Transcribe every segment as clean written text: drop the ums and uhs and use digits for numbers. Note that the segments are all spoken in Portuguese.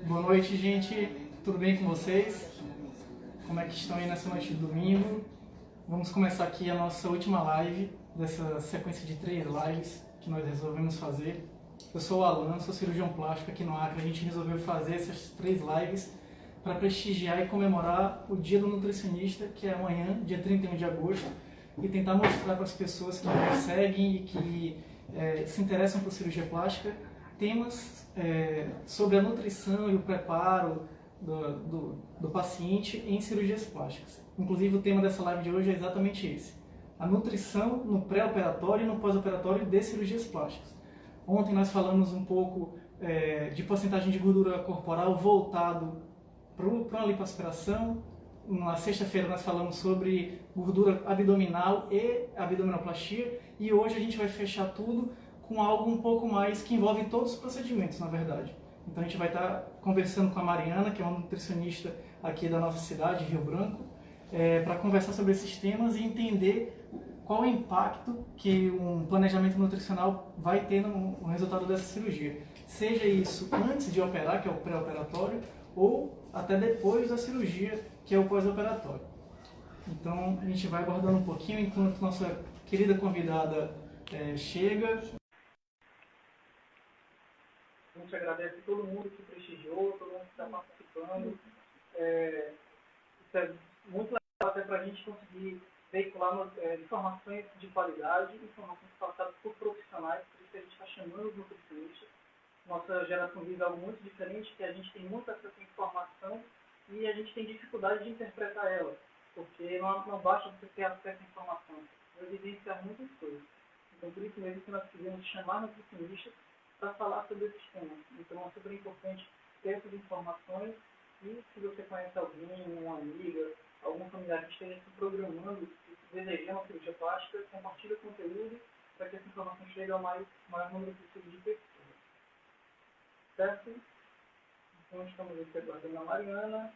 Boa noite, gente. Tudo bem com vocês? Como é que estão aí nessa noite de domingo? Vamos começar aqui a nossa última live dessa sequência de 3 lives que nós resolvemos fazer. Eu sou o Alan, sou cirurgião plástico aqui no Acre. A gente resolveu fazer essas 3 lives para prestigiar e comemorar o Dia do Nutricionista, que é amanhã, dia 31 de agosto, e tentar mostrar para as pessoas que nos seguem e que se interessam por cirurgia plástica temas sobre a nutrição e o preparo do paciente em cirurgias plásticas. Inclusive, o tema dessa live de hoje é exatamente esse: a nutrição no pré-operatório e no pós-operatório de cirurgias plásticas. Ontem nós falamos um pouco de porcentagem de gordura corporal voltado para a lipoaspiração. Na sexta-feira nós falamos sobre gordura abdominal e abdominoplastia, e hoje a gente vai fechar tudo com algo um pouco mais que envolve todos os procedimentos, na verdade. Então a gente vai estar conversando com a Mariana, que é uma nutricionista aqui da nossa cidade, Rio Branco, para conversar sobre esses temas e entender qual é o impacto que um planejamento nutricional vai ter no resultado dessa cirurgia. Seja isso antes de operar, que é o pré-operatório, ou até depois da cirurgia, que é o pós-operatório. Então a gente vai abordando um pouquinho enquanto nossa querida convidada chega. A gente agradece a todo mundo que prestigiou, todo mundo que está participando. Isso é muito legal até para a gente conseguir veicular informações de qualidade, informações passadas por profissionais, por isso que a gente está chamando os nutricionistas. Nossa geração vive algo muito diferente, que a gente tem muito acesso à informação e a gente tem dificuldade de interpretar ela, porque não basta você ter acesso à informação, você evidenciar muitas coisas. Então, por isso mesmo que nós queremos chamar nutricionistas para falar sobre esses temas. Então, é super importante ter essas informações e, se você conhece alguém, uma amiga, algum familiar que esteja se programando, que deseja uma cirurgia plástica, compartilhe o conteúdo para que essa informação chegue ao maior número possível de pessoas. Certo? Então, estamos aqui aguardando a Mariana.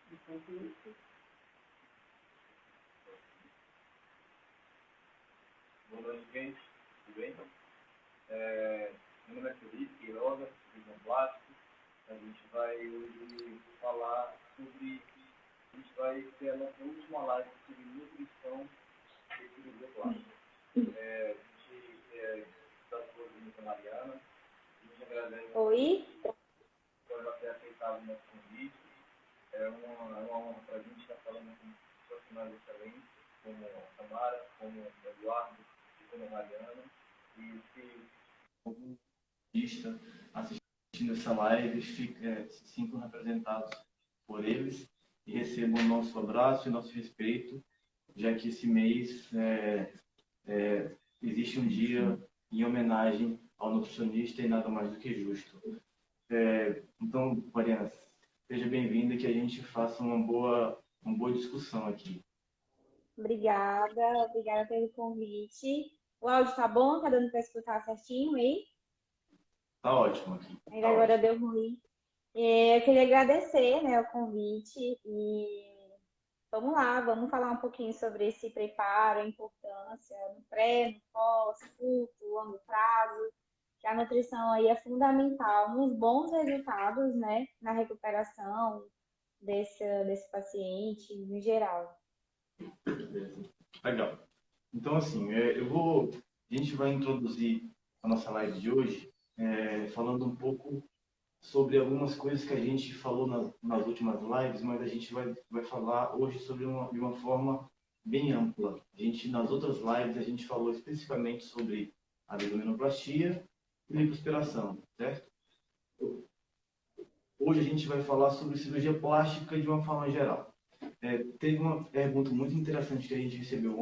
Enquanto isso... Boa noite, gente. Tudo bem? Meu nome é Felipe Queiroga, cirurgião plástico. A gente vai hoje falar sobre... A gente vai ter a nossa última live sobre nutrição e cirurgia plástica. A gente está com a Mariana. A gente agradece por ela ter aceitado o nosso convite. É uma honra para a gente estar falando com profissionais excelentes, como a Tamara, como o Eduardo e como a Mariana. E se algum artista assistindo essa live se sintam representados por eles e recebam o nosso abraço e nosso respeito, já que esse mês existe um dia em homenagem ao nutricionista e nada mais do que justo. Então, Mariana, seja bem-vinda, que a gente faça uma boa discussão aqui. Obrigada pelo convite. O áudio tá bom? Tá dando para escutar certinho aí? Tá ótimo aqui. Ainda agora deu ruim. Eu queria agradecer, o convite e vamos lá, vamos falar um pouquinho sobre esse preparo, a importância no pré, no pós, curto, longo prazo, que a nutrição aí é fundamental nos bons resultados, na recuperação desse paciente em geral. Legal. Então, assim, a gente vai introduzir a nossa live de hoje falando um pouco sobre algumas coisas que a gente falou nas últimas lives, mas a gente vai falar hoje sobre de uma forma bem ampla. Nas outras lives, a gente falou especificamente sobre abdominoplastia e lipoaspiração, certo? Hoje a gente vai falar sobre cirurgia plástica de uma forma geral. Teve uma pergunta muito interessante que a gente recebeu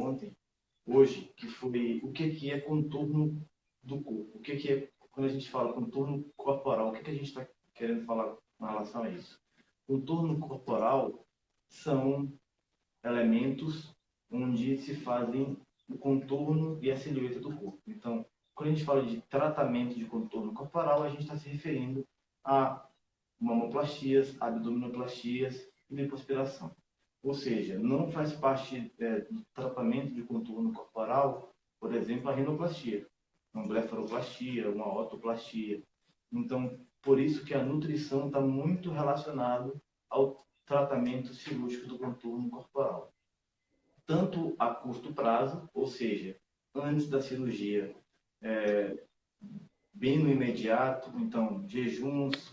hoje, que foi o que é contorno do corpo, o que é quando a gente fala contorno corporal, o que a gente está querendo falar com relação a isso? Contorno corporal são elementos onde se fazem o contorno e a silhueta do corpo. Então, quando a gente fala de tratamento de contorno corporal, a gente está se referindo a mamoplastias, abdominoplastias e lipoaspiração. Ou seja, não faz parte do tratamento de contorno corporal, por exemplo, a rinoplastia, uma blefaroplastia, uma otoplastia. Então, por isso que a nutrição está muito relacionada ao tratamento cirúrgico do contorno corporal. Tanto a curto prazo, ou seja, antes da cirurgia, bem no imediato, então, jejuns,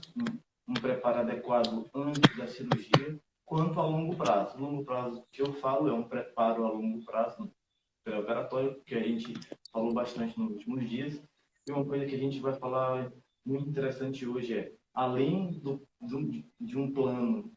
um preparo adequado antes da cirurgia, quanto a longo prazo. O longo prazo que eu falo é um preparo a longo prazo pré-operatório, que a gente falou bastante nos últimos dias. E uma coisa que a gente vai falar muito interessante hoje é, além de um plano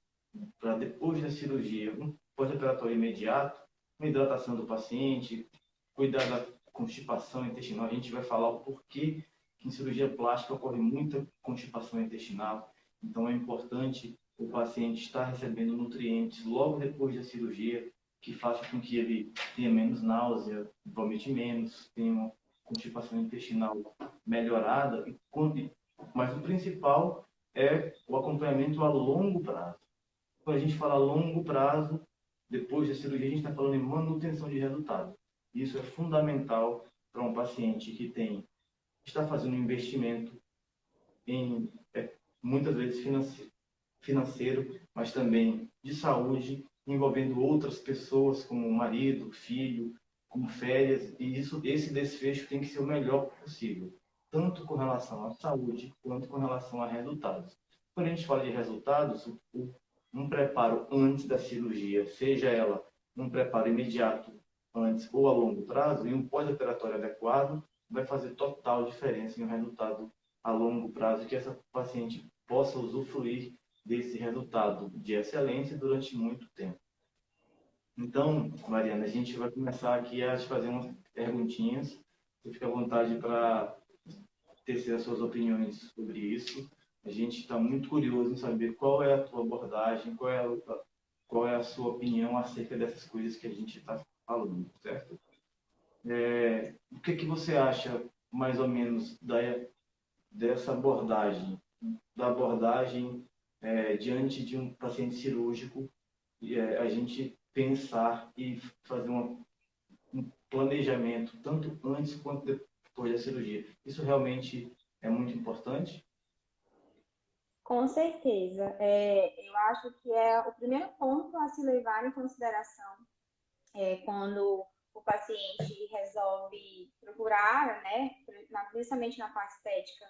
para depois da cirurgia, um pós-operatório imediato, uma hidratação do paciente, cuidar da constipação intestinal. A gente vai falar o porquê que em cirurgia plástica ocorre muita constipação intestinal. Então é importante o paciente estar recebendo nutrientes logo depois da cirurgia, que faça com que ele tenha menos náusea, vomite menos, tenha uma constipação intestinal melhorada. Mas o principal é o acompanhamento a longo prazo. Quando a gente fala a longo prazo, depois da cirurgia, a gente está falando em manutenção de resultado. Isso é fundamental para um paciente que está fazendo um investimento muitas vezes financeiro, mas também de saúde, envolvendo outras pessoas, como marido, filho, como férias, e esse desfecho tem que ser o melhor possível, tanto com relação à saúde, quanto com relação a resultados. Quando a gente fala de resultados, um preparo antes da cirurgia, seja ela um preparo imediato antes ou a longo prazo, e um pós-operatório adequado, vai fazer total diferença em um resultado a longo prazo, que essa paciente possa usufruir desse resultado de excelência durante muito tempo. Então, Mariana, a gente vai começar aqui a te fazer umas perguntinhas. Você fica à vontade para tecer as suas opiniões sobre isso. A gente está muito curioso em saber qual é a tua abordagem, qual é a sua opinião acerca dessas coisas que a gente está falando, certo? O que você acha, mais ou menos, dessa abordagem, diante de um paciente cirúrgico, a gente pensar e fazer um planejamento, tanto antes quanto depois da cirurgia. Isso realmente é muito importante? Com certeza. Eu acho que é o primeiro ponto a se levar em consideração quando o paciente resolve procurar, né, principalmente na parte estética,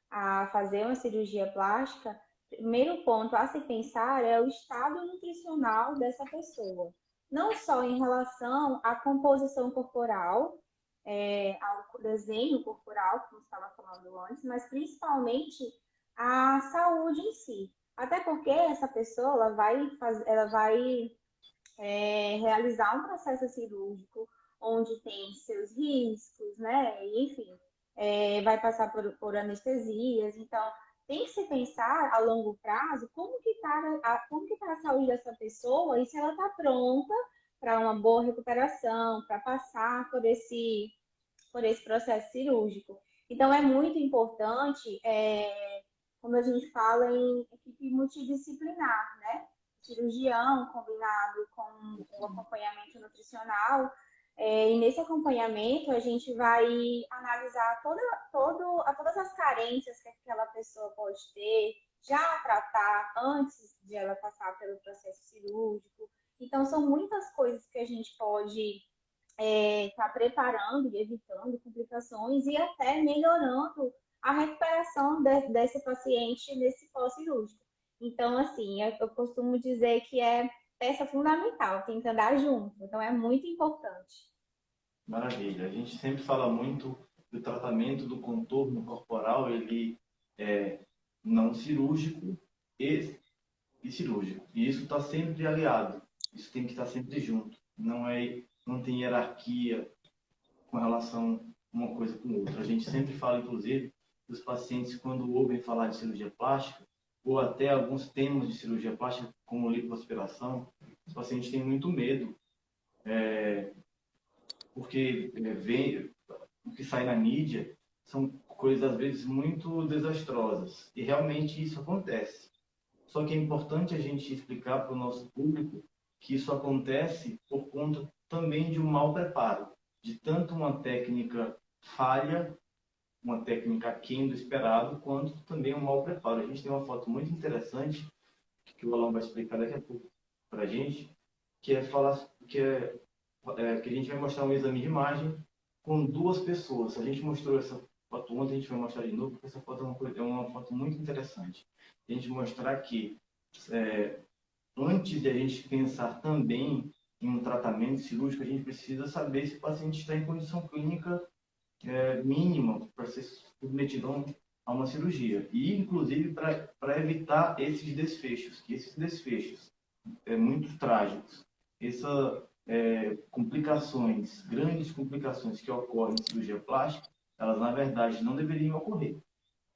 a fazer uma cirurgia plástica. Primeiro ponto a se pensar é o estado nutricional dessa pessoa. Não só em relação à composição corporal, ao desenho corporal, como estava falando antes, mas principalmente a saúde em si. Até porque essa pessoa ela vai realizar um processo cirúrgico onde tem seus riscos, né? Enfim, vai passar por anestesias. Então, tem que se pensar a longo prazo como que tá a saúde dessa pessoa e se ela está pronta para uma boa recuperação, para passar por esse processo cirúrgico. Então, é muito importante quando a gente fala em equipe multidisciplinar, né? Cirurgião combinado com o acompanhamento nutricional. E nesse acompanhamento, a gente vai analisar todas as carências que aquela pessoa pode ter, já tratar antes de ela passar pelo processo cirúrgico. Então, são muitas coisas que a gente pode estar preparando e evitando complicações e até melhorando a recuperação desse paciente nesse pós-cirúrgico. Então, assim, eu costumo dizer que é peça fundamental, tem que andar junto, então é muito importante. Maravilha. A gente sempre fala muito do tratamento do contorno corporal, ele é não cirúrgico e cirúrgico. E isso está sempre aliado, isso tem que estar sempre junto. Não tem hierarquia com relação uma coisa com outra. A gente sempre fala, inclusive, os pacientes, quando ouvem falar de cirurgia plástica, ou até alguns temas de cirurgia plástica, como lipoaspiração, os pacientes têm muito medo, porque vem, o que sai na mídia são coisas, às vezes, muito desastrosas. E realmente isso acontece. Só que é importante a gente explicar para o nosso público que isso acontece por conta também de um mau preparo, de tanto uma técnica falha, uma técnica aquém do esperado, quanto também um mau preparo. A gente tem uma foto muito interessante, que o Alan vai explicar daqui a pouco para a gente, que é falar que a gente vai mostrar um exame de imagem com duas pessoas. A gente mostrou essa foto ontem, a gente vai mostrar de novo, porque essa foto é uma foto muito interessante. A gente mostrar que antes de a gente pensar também em um tratamento cirúrgico, a gente precisa saber se o paciente está em condição clínica mínima para ser submetido a uma cirurgia. E, inclusive, para evitar esses desfechos, que esses desfechos muito trágicos, essas complicações, grandes complicações que ocorrem em cirurgia plástica, elas, na verdade, não deveriam ocorrer.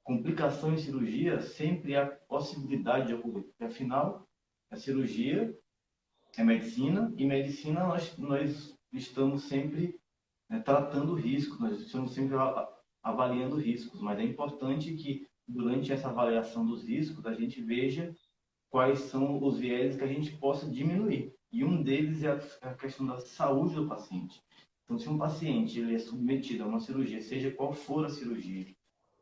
Complicação em cirurgia sempre há possibilidade de ocorrer, porque, afinal, a cirurgia é medicina, e medicina nós estamos sempre tratando riscos, nós estamos sempre avaliando riscos, mas é importante que, durante essa avaliação dos riscos, a gente veja quais são os viés que a gente possa diminuir. E um deles é a questão da saúde do paciente. Então, se um paciente ele é submetido a uma cirurgia, seja qual for a cirurgia,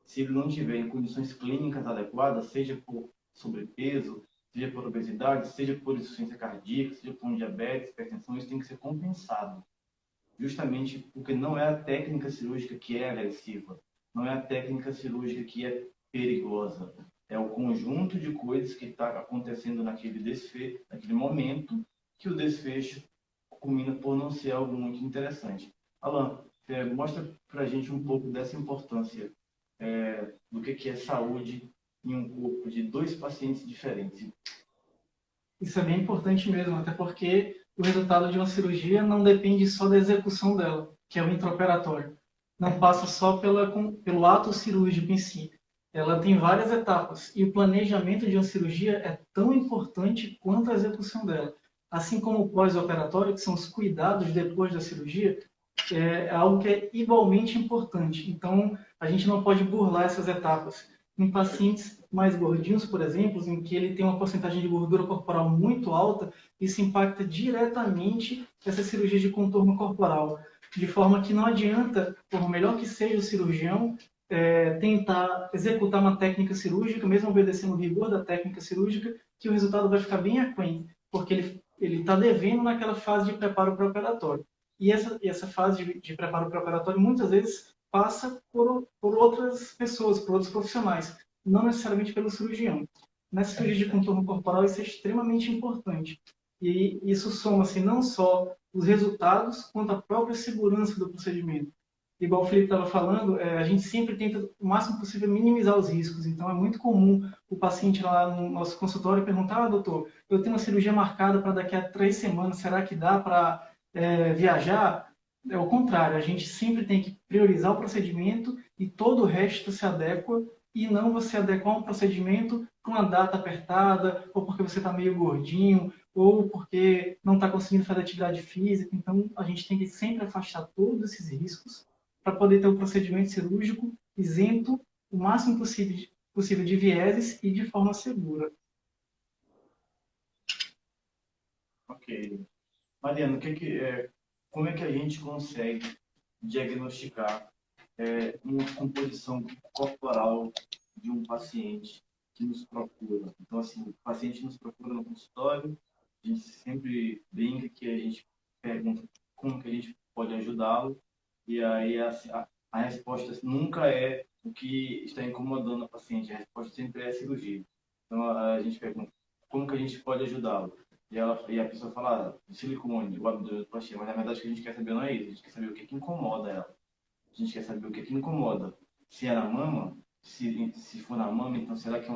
se ele não tiver em condições clínicas adequadas, seja por sobrepeso, seja por obesidade, seja por insuficiência cardíaca, seja por diabetes, hipertensão, isso tem que ser compensado. Justamente porque não é a técnica cirúrgica que é agressiva, não é a técnica cirúrgica que é perigosa. É o conjunto de coisas que está acontecendo naquele momento, que o desfecho culmina por não ser algo muito interessante. Alan, mostra para a gente um pouco dessa importância do que é saúde em um corpo de dois pacientes diferentes. Isso é bem importante mesmo, até porque o resultado de uma cirurgia não depende só da execução dela, que é o intraoperatório. Não passa só pelo ato cirúrgico em si. Ela tem várias etapas e o planejamento de uma cirurgia é tão importante quanto a execução dela. Assim como o pós-operatório, que são os cuidados depois da cirurgia, é algo que é igualmente importante. Então, a gente não pode burlar essas etapas. Em pacientes mais gordinhos, por exemplo, em que ele tem uma porcentagem de gordura corporal muito alta, isso impacta diretamente essa cirurgia de contorno corporal. De forma que não adianta, por melhor que seja o cirurgião, tentar executar uma técnica cirúrgica, mesmo obedecendo o rigor da técnica cirúrgica, que o resultado vai ficar bem aquém, porque ele está devendo naquela fase de preparo pré-operatório. E essa fase de preparo pré-operatório, muitas vezes, passa por outras pessoas, por outros profissionais, não necessariamente pelo cirurgião. Nessa cirurgia de contorno corporal, isso é extremamente importante. E isso soma-se não só os resultados, quanto a própria segurança do procedimento. Igual o Felipe estava falando, a gente sempre tenta, o máximo possível, minimizar os riscos. Então, é muito comum o paciente lá no nosso consultório perguntar: doutor, eu tenho uma cirurgia marcada para daqui a 3 semanas, será que dá para viajar? É o contrário, a gente sempre tem que priorizar o procedimento e todo o resto se adequa, e não você adequar um procedimento com uma data apertada, ou porque você está meio gordinho, ou porque não está conseguindo fazer atividade física. Então, a gente tem que sempre afastar todos esses riscos para poder ter um procedimento cirúrgico isento o máximo possível de vieses e de forma segura. Ok. Mariana, como é que a gente consegue diagnosticar uma composição corporal de um paciente que nos procura? Então, assim, o paciente nos procura no consultório, a gente sempre brinca que a gente pergunta como que a gente pode ajudá-lo, e aí a resposta nunca é o que está incomodando o paciente, a resposta sempre é a cirurgia. Então, a gente pergunta como que a gente pode ajudá-lo. E a pessoa fala, silicone, o abdominoplastia, mas na verdade o que a gente quer saber não é isso, a gente quer saber o que incomoda ela. A gente quer saber o que incomoda. Se é na mama, se for na mama, então será que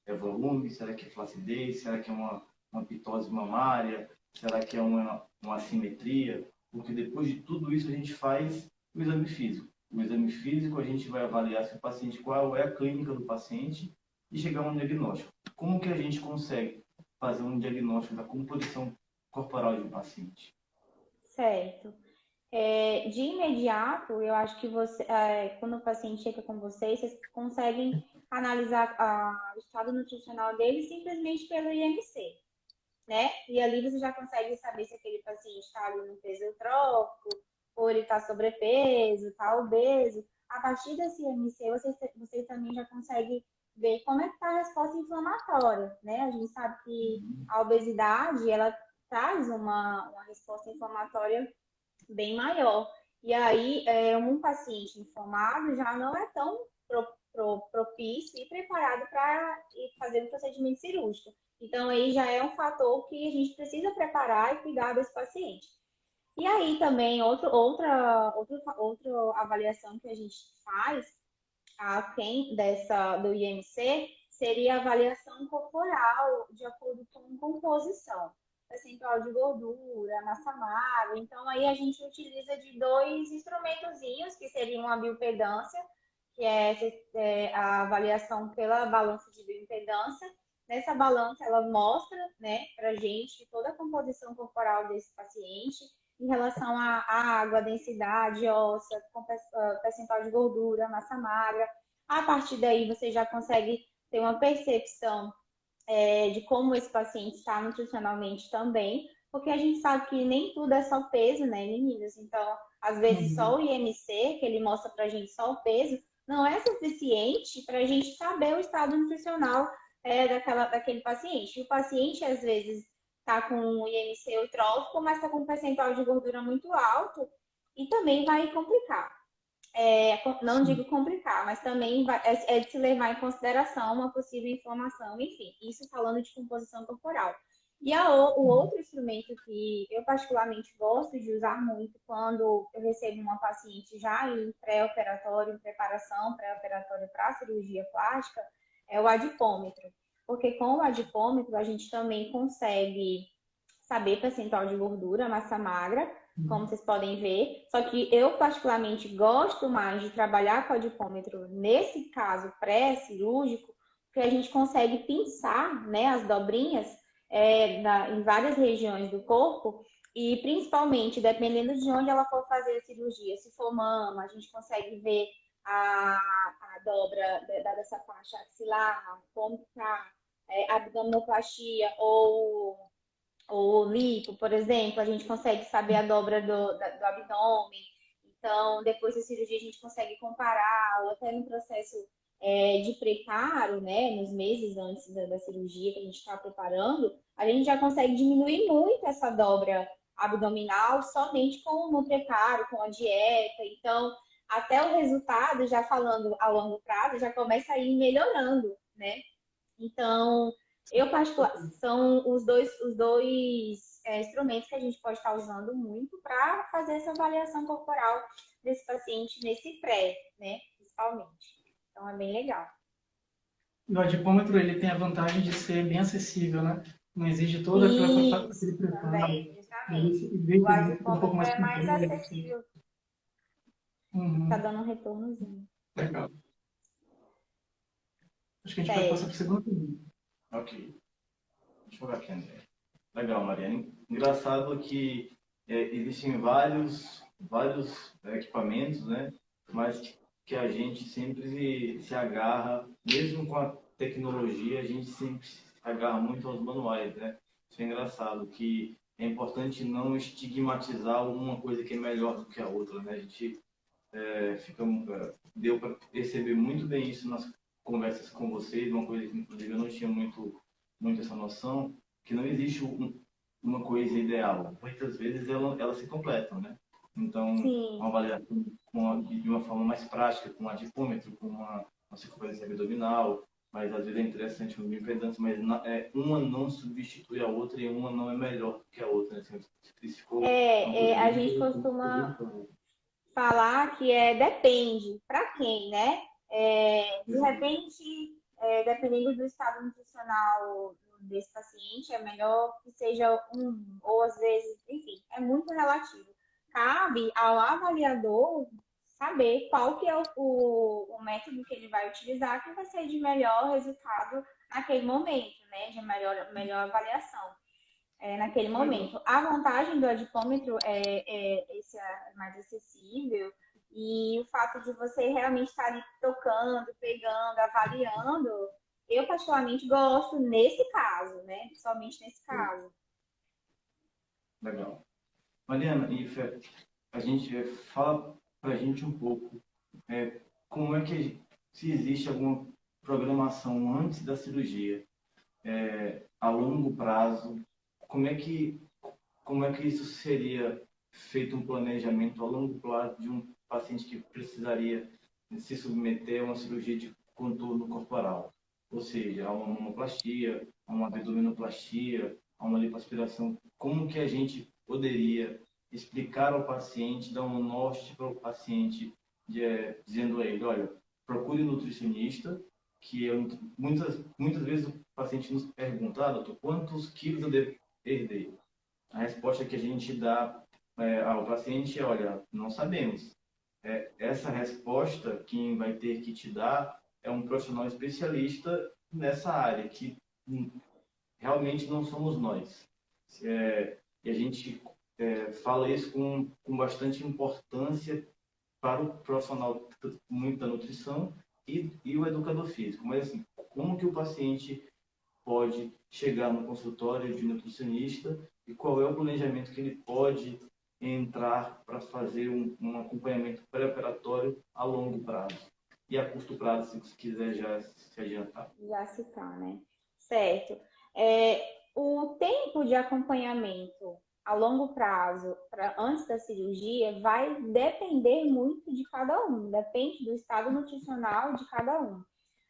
é volume, será que é flacidez, será que é uma pitose mamária, será que é uma assimetria? Porque depois de tudo isso a gente faz o exame físico. o exame físico, a gente vai avaliar se o paciente, qual é a clínica do paciente e chegar a um diagnóstico. Como que a gente consegue fazer um diagnóstico da composição corporal de um paciente? Certo. De imediato, eu acho que quando o paciente chega com vocês conseguem analisar o estado nutricional dele simplesmente pelo IMC, né? E ali você já consegue saber se aquele paciente está ali no peso eutrófico, ou ele está sobrepeso, está obeso. A partir desse IMC, você também já consegue ver como é que está a resposta inflamatória, né? A gente sabe que a obesidade, ela traz uma resposta inflamatória bem maior. E aí, um paciente inflamado já não é tão propício e preparado para fazer um procedimento cirúrgico. Então, aí já é um fator que a gente precisa preparar e cuidar desse paciente. E aí também, outra avaliação que a gente faz, além do IMC, seria a avaliação corporal de acordo com composição, percentual de gordura, massa magra. Então, aí a gente utiliza de dois instrumentozinhos, que seriam a bioimpedância, que é a avaliação pela balança de bioimpedância. Nessa balança, ela mostra, né, pra gente toda a composição corporal desse paciente em relação à água, densidade óssea, percentual de gordura, massa magra. A partir daí, você já consegue ter uma percepção de como esse paciente está nutricionalmente também, porque a gente sabe que nem tudo é só peso, né, meninas? Então, às vezes, só o IMC, que ele mostra pra gente só o peso, não é suficiente para a gente saber o estado nutricional daquele paciente. O paciente, às vezes, está com um IMC eutrófico, mas está com um percentual de gordura muito alto e também vai complicar. Não digo complicar, mas também é de se levar em consideração uma possível inflamação, enfim, isso falando de composição corporal. E o outro instrumento que eu particularmente gosto de usar muito quando eu recebo uma paciente já em pré-operatório, em preparação pré-operatória para a cirurgia plástica, é o adipômetro. Porque com o adipômetro a gente também consegue saber percentual de gordura, massa magra, como vocês podem ver. Só que eu particularmente gosto mais de trabalhar com o adipômetro nesse caso pré-cirúrgico, porque a gente consegue pinçar, né, as dobrinhas em várias regiões do corpo e principalmente dependendo de onde ela for fazer a cirurgia, se for mama, a gente consegue ver a dobra dessa faixa axilar, como está abdominoplastia ou lipo, por exemplo, a gente consegue saber a dobra do abdômen. Então, depois da cirurgia, a gente consegue comparar, ou até no processo de preparo, né, nos meses antes da cirurgia que a gente está preparando, a gente já consegue diminuir muito essa dobra abdominal somente no preparo, com a dieta. Então, até o resultado, já falando a longo prazo, já começa a ir melhorando, né? Então, são os dois instrumentos que a gente pode estar usando muito para fazer essa avaliação corporal desse paciente nesse pré, né? Principalmente. Então, é bem legal. O adipômetro, ele tem a vantagem de ser bem acessível, né? Não exige toda aquele preparo. Também, justamente. O adipômetro é mais acessível. Tá dando um retornozinho. Legal. Acho que a gente pode passar para o segundo pergunta. Ok. Deixa eu ver aqui, André. Legal, Mariana. Engraçado que existem vários equipamentos, né? Mas que a gente sempre se agarra, mesmo com a tecnologia, a gente sempre se agarra muito aos manuais, né? Isso é engraçado, que é importante não estigmatizar uma coisa que é melhor do que a outra, né? A gente deu para perceber muito bem isso nas conversas com vocês, uma coisa que inclusive eu não tinha muito essa noção, que não existe uma coisa ideal. Muitas vezes elas se completam, né? Então, uma avaliação de uma forma mais prática, com um adipômetro, com uma circunferência abdominal, mas às vezes é interessante uma bioimpedância, mas uma não substitui a outra e uma não é melhor que a outra. Né? A gente costuma falar que depende para quem, né? De repente, dependendo do estado nutricional desse paciente, é melhor que seja ou às vezes, enfim, é muito relativo. Cabe ao avaliador saber qual que é o método que ele vai utilizar que vai ser de melhor resultado naquele momento, né? De melhor avaliação naquele Legal. momento. A vantagem do adipômetro esse mais acessível e o fato de você realmente estar ali tocando, pegando, avaliando, eu particularmente gosto nesse caso, né? Somente nesse caso. Legal. Mariana e Fé, a gente fala para a gente um pouco como é que se existe alguma programação antes da cirurgia, a longo prazo, como é que isso seria feito um planejamento a longo prazo de um paciente que precisaria se submeter a uma cirurgia de contorno corporal, ou seja, a uma mamoplastia, a uma abdominoplastia, a uma lipoaspiração. Como que a gente poderia explicar ao paciente, dar um norte para o paciente, dizendo a ele, olha, procure um nutricionista, que muitas vezes o paciente nos pergunta, doutor, quantos quilos eu devo perder? A resposta que a gente dá ao paciente é, olha, não sabemos. Essa resposta, quem vai ter que te dar é um profissional especialista nessa área, que realmente não somos nós. E a gente fala isso com bastante importância para o profissional muito da nutrição e o educador físico. Mas, assim, como que o paciente pode chegar no consultório de nutricionista e qual é o planejamento que ele pode entrar para fazer um acompanhamento pré-operatório a longo prazo e a curto prazo, se quiser já se adiantar. Já citar, né? Certo. O tempo de acompanhamento a longo prazo, antes da cirurgia, vai depender muito de cada um, depende do estado nutricional de cada um.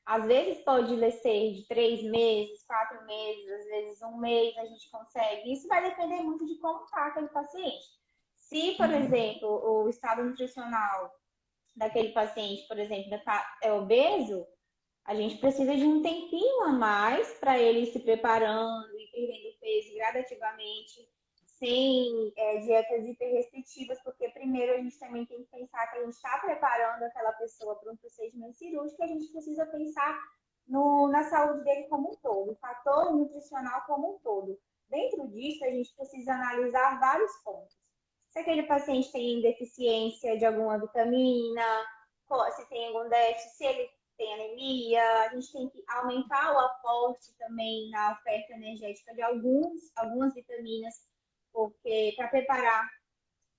Às vezes pode ser de 3 meses, 4 meses, às vezes 1 mês a gente consegue. Isso vai depender muito de como está aquele paciente. Se, por exemplo, o estado nutricional daquele paciente, por exemplo, é obeso, a gente precisa de um tempinho a mais para ele se preparando e perdendo peso gradativamente, sem dietas hiperrestritivas, porque primeiro a gente também tem que pensar que a gente está preparando aquela pessoa para um procedimento cirúrgico, e a gente precisa pensar na saúde dele como um todo, o fator nutricional como um todo. Dentro disso, a gente precisa analisar vários pontos. Se aquele paciente tem deficiência de alguma vitamina, se tem algum déficit, se ele tem anemia, a gente tem que aumentar o aporte também na oferta energética de algumas vitaminas, porque para preparar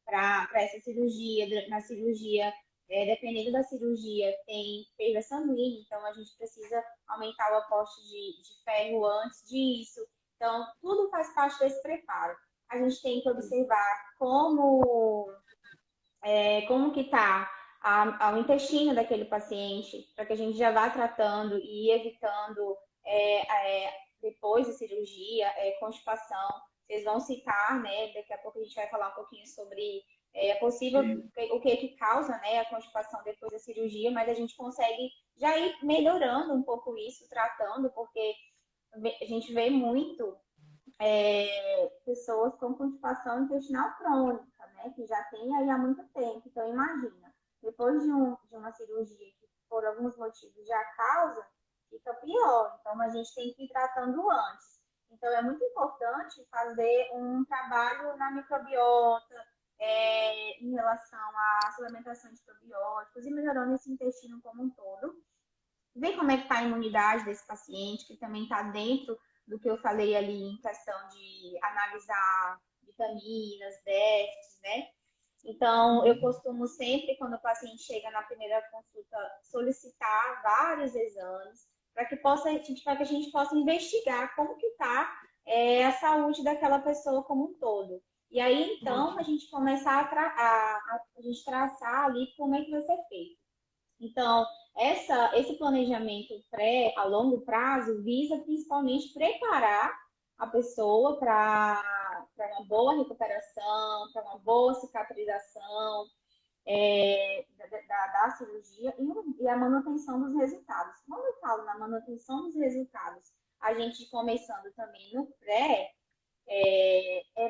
para essa cirurgia, na cirurgia, dependendo da cirurgia, tem perda sanguínea, então a gente precisa aumentar o aporte de ferro antes disso. Então, tudo faz parte desse preparo. A gente tem que observar como que está ao intestino daquele paciente, para que a gente já vá tratando e evitando depois da cirurgia, constipação. Vocês vão citar, né? Daqui a pouco a gente vai falar um pouquinho sobre possível, o que causa, né, a constipação depois da cirurgia, mas a gente consegue já ir melhorando um pouco isso, tratando, porque a gente vê muito pessoas com constipação intestinal crônica, né, que já tem aí há muito tempo. Então, imagina, depois de uma cirurgia que por alguns motivos já causa, fica pior. Então, a gente tem que ir tratando antes. Então, é muito importante fazer um trabalho na microbiota, em relação à suplementação de probióticos e melhorando esse intestino como um todo. Ver como é que está a imunidade desse paciente, que também está dentro do que eu falei ali em questão de analisar vitaminas, déficits, né? Então, eu costumo sempre, quando o paciente chega na primeira consulta, solicitar vários exames para que a gente possa investigar como que está a saúde daquela pessoa como um todo. E aí, então, a gente começar a gente traçar ali como é que vai ser feito. Então, esse planejamento a longo prazo visa principalmente preparar a pessoa para uma boa recuperação, para uma boa cicatrização da cirurgia e a manutenção dos resultados. Quando eu falo na manutenção dos resultados, a gente começando também no pré,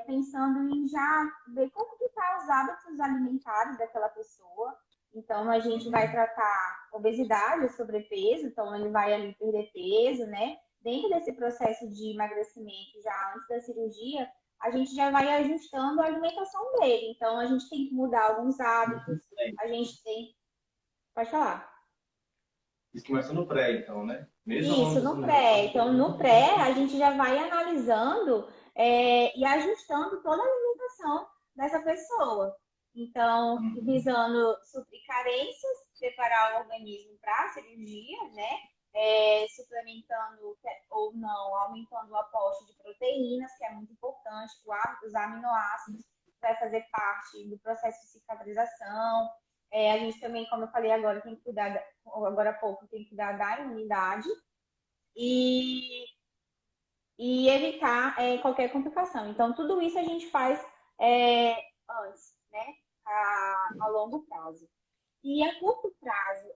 pensando em já ver como que está os hábitos alimentares daquela pessoa. Então, Então, a gente vai tratar obesidade, sobrepeso, então ele vai ali perder peso, né? Dentro desse processo de emagrecimento, já antes da cirurgia, a gente já vai ajustando a alimentação dele. Então, a gente tem que mudar alguns hábitos, a gente tem... Pode falar. Isso começa no pré, então, né? Mesmo Isso, antes no do pré. Então, no pré, a gente já vai analisando e ajustando toda a alimentação dessa pessoa. Então, visando suprir carências, preparar o organismo para a cirurgia, né? Suplementando ou não, aumentando o aporte de proteínas, que é muito importante, os aminoácidos, vai fazer parte do processo de cicatrização. A gente também, como eu falei agora, tem que cuidar, agora há pouco, tem que cuidar da imunidade e, e evitar qualquer complicação. Então, tudo isso a gente faz antes, né? A longo prazo. E a curto prazo,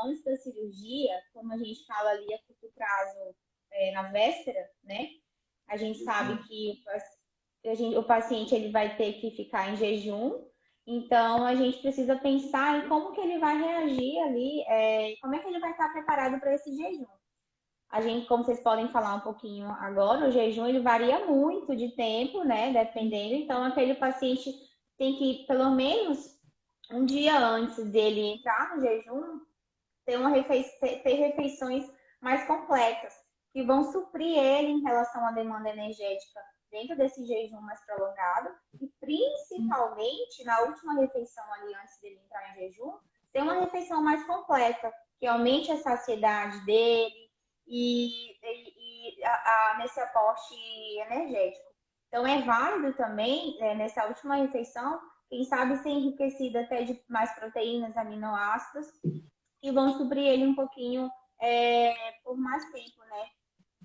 antes da cirurgia, como a gente fala ali, a curto prazo na véspera, né? A gente sabe que o paciente ele vai ter que ficar em jejum, então a gente precisa pensar em como que ele vai reagir ali, como é que ele vai estar preparado para esse jejum. A gente, como vocês podem falar um pouquinho agora, o jejum ele varia muito de tempo, né? Dependendo, então aquele paciente tem que, pelo menos um dia antes dele entrar no jejum, ter refeições mais completas, que vão suprir ele em relação à demanda energética dentro desse jejum mais prolongado, e principalmente na última refeição ali antes dele entrar em jejum, ter uma refeição mais completa, que aumente a saciedade dele nesse aporte energético. Então é válido também, nessa última refeição, quem sabe ser enriquecida até de mais proteínas, aminoácidos, que vão suprir ele um pouquinho por mais tempo, né?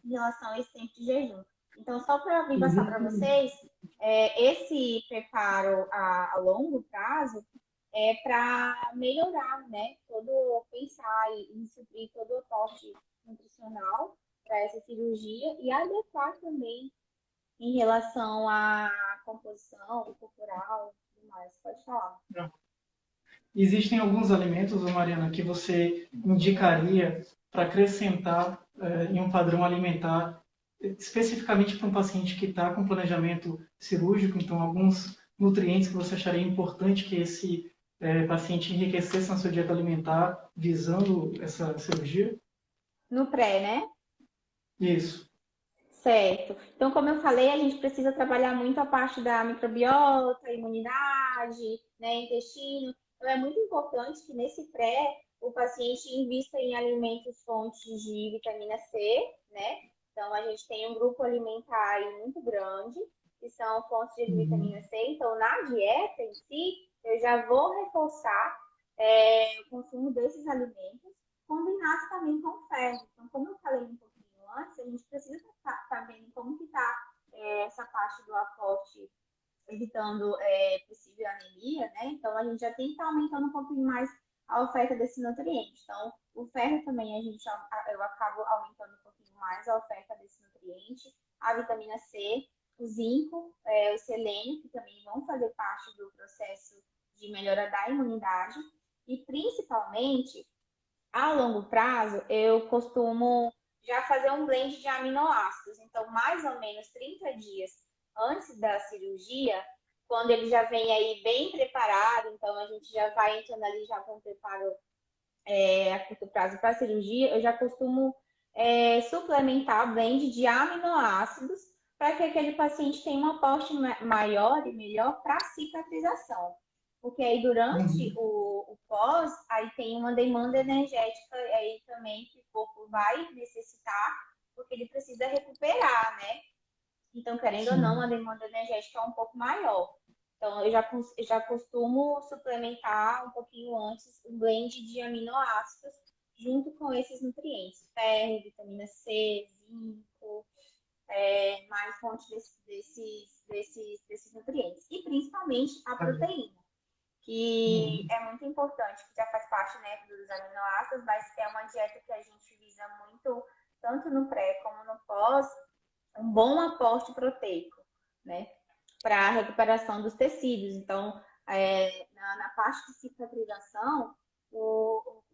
Em relação a esse tempo de jejum. Então, só para vir passar para vocês, esse preparo a longo prazo é para melhorar, né? Pensar e suprir todo o aporte nutricional para essa cirurgia e adequar também em relação à composição corporal e tudo mais. Pode falar. Existem alguns alimentos, Mariana, que você indicaria para acrescentar em um padrão alimentar, especificamente para um paciente que está com planejamento cirúrgico, então alguns nutrientes que você acharia importante que esse paciente enriquecesse na sua dieta alimentar visando essa cirurgia? No pré, né? Isso. Certo. Então, como eu falei, a gente precisa trabalhar muito a parte da microbiota, imunidade, né, intestino. Então, é muito importante que nesse pré o paciente invista em alimentos fontes de vitamina C, né? Então, a gente tem um grupo alimentar aí muito grande, que são fontes de vitamina C. Então, na dieta em si, eu já vou reforçar o consumo desses alimentos, combinados também com ferro. Então, como eu falei um pouquinho antes, a gente precisa estar vendo como que está essa parte do aporte, evitando possível anemia, né? Então, a gente já tem que estar aumentando um pouquinho mais a oferta desse nutriente. Então, o ferro também eu acabo aumentando um pouquinho mais a oferta desse nutriente, a vitamina C, o zinco, o selênio, que também vão fazer parte do processo de melhora da imunidade, e principalmente, a longo prazo, eu costumo já fazer um blend de aminoácidos. Então, mais ou menos 30 dias antes da cirurgia, quando ele já vem aí bem preparado, então a gente já vai entrando ali já com o preparo a curto prazo para a cirurgia, eu já costumo suplementar blend de aminoácidos para que aquele paciente tenha um aporte maior e melhor para cicatrização. Porque aí durante o pós, aí tem uma demanda energética aí também que o corpo vai necessitar, porque ele precisa recuperar, né? Então, querendo ou não, a demanda energética é um pouco maior. Então, eu já costumo suplementar um pouquinho antes o blend de aminoácidos junto com esses nutrientes, ferro, vitamina C, zinco, mais fonte desses nutrientes. E principalmente a proteína, que é muito importante, que já faz parte, né, dos aminoácidos, mas é uma dieta que a gente visa muito, tanto no pré como no pós, um bom aporte proteico, né, para a recuperação dos tecidos. Então, na parte de cicatrização,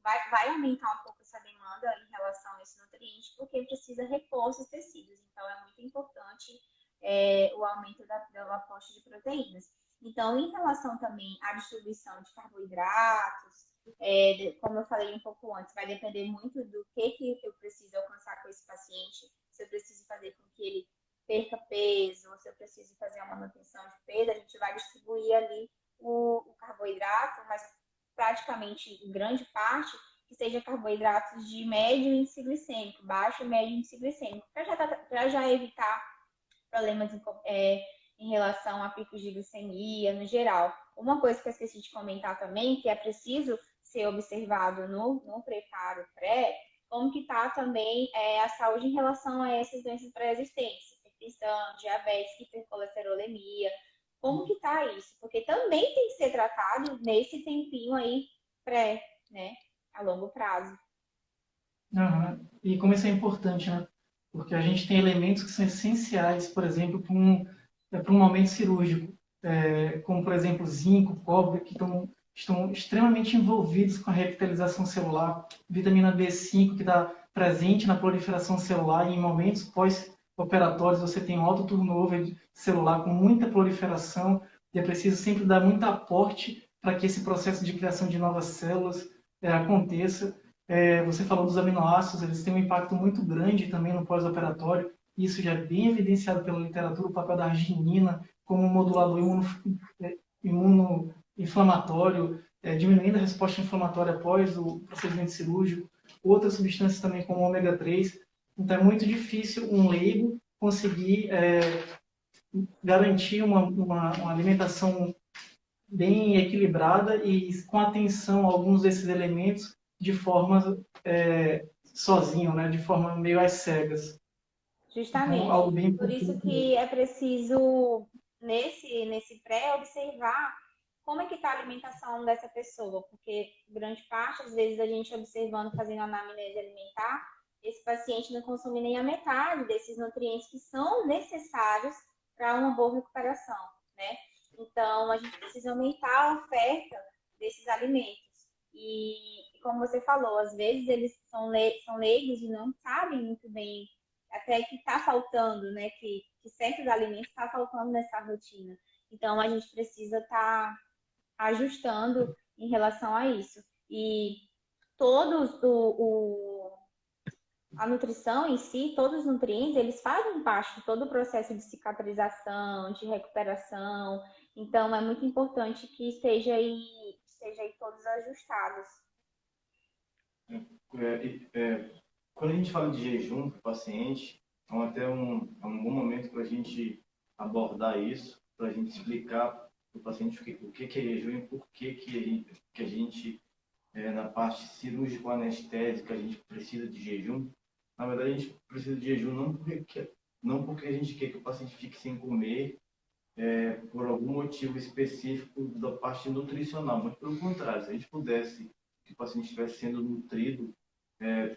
vai aumentar um pouco essa demanda em relação a esse nutriente, porque precisa repor os tecidos. Então, é muito importante o aumento do aporte de proteínas. Então, em relação também à distribuição de carboidratos, como eu falei um pouco antes, vai depender muito do que eu preciso alcançar com esse paciente. Se eu preciso fazer com que ele perca peso, ou se eu preciso fazer uma manutenção de peso, a gente vai distribuir ali o carboidrato, mas praticamente em grande parte que seja carboidratos de médio índice glicêmico, baixo e médio índice glicêmico, para já evitar problemas em relação a picos de glicemia no geral. Uma coisa que eu esqueci de comentar também, que é preciso ser observado no preparo pré, como que está também a saúde em relação a essas doenças pré-existentes, hipertensão, diabetes, hipercolesterolemia, como que está isso? Porque também tem que ser tratado nesse tempinho aí pré, né, a longo prazo. Aham. E como isso é importante, né? Porque a gente tem elementos que são essenciais, por exemplo, para um momento cirúrgico, como, por exemplo, zinco, cobre, que estão extremamente envolvidos com a revitalização celular, vitamina B5, que está presente na proliferação celular, e em momentos pós-operatórios você tem um alto turnover celular com muita proliferação, e é preciso sempre dar muito aporte para que esse processo de criação de novas células aconteça. Você falou dos aminoácidos, eles têm um impacto muito grande também no pós-operatório. Isso já é bem evidenciado pela literatura, o papel da arginina como modulador imunoinflamatório, diminuindo a resposta inflamatória após o procedimento cirúrgico. Outras substâncias também, como o ômega 3. Então, é muito difícil um leigo conseguir garantir uma alimentação bem equilibrada e com atenção a alguns desses elementos de forma sozinho, né? De forma meio às cegas. Então, Justamente. algo bem Por isso importante. que é preciso, nesse pré, observar como é que está a alimentação dessa pessoa, porque grande parte, às vezes, a gente observando, fazendo anamnese alimentar, esse paciente não consome nem a metade desses nutrientes que são necessários para uma boa recuperação, né? Então, a gente precisa aumentar a oferta desses alimentos. E como você falou, às vezes eles são leigos e não sabem muito bem até que está faltando, né? Que certos alimentos está faltando nessa rotina. Então, a gente precisa estar ajustando em relação a isso. E todos a nutrição em si, todos os nutrientes, eles fazem parte de todo o processo de cicatrização, de recuperação. Então, é muito importante que esteja aí todos ajustados. Quando a gente fala de jejum para o paciente, é um bom momento para a gente abordar isso, para a gente explicar para o paciente o que é jejum e por que a gente na parte cirúrgico-anestésica, a gente precisa de jejum. Na verdade, a gente precisa de jejum não porque a gente quer que o paciente fique sem comer por algum motivo específico da parte nutricional, mas pelo contrário, se a gente pudesse que o paciente estivesse sendo nutrido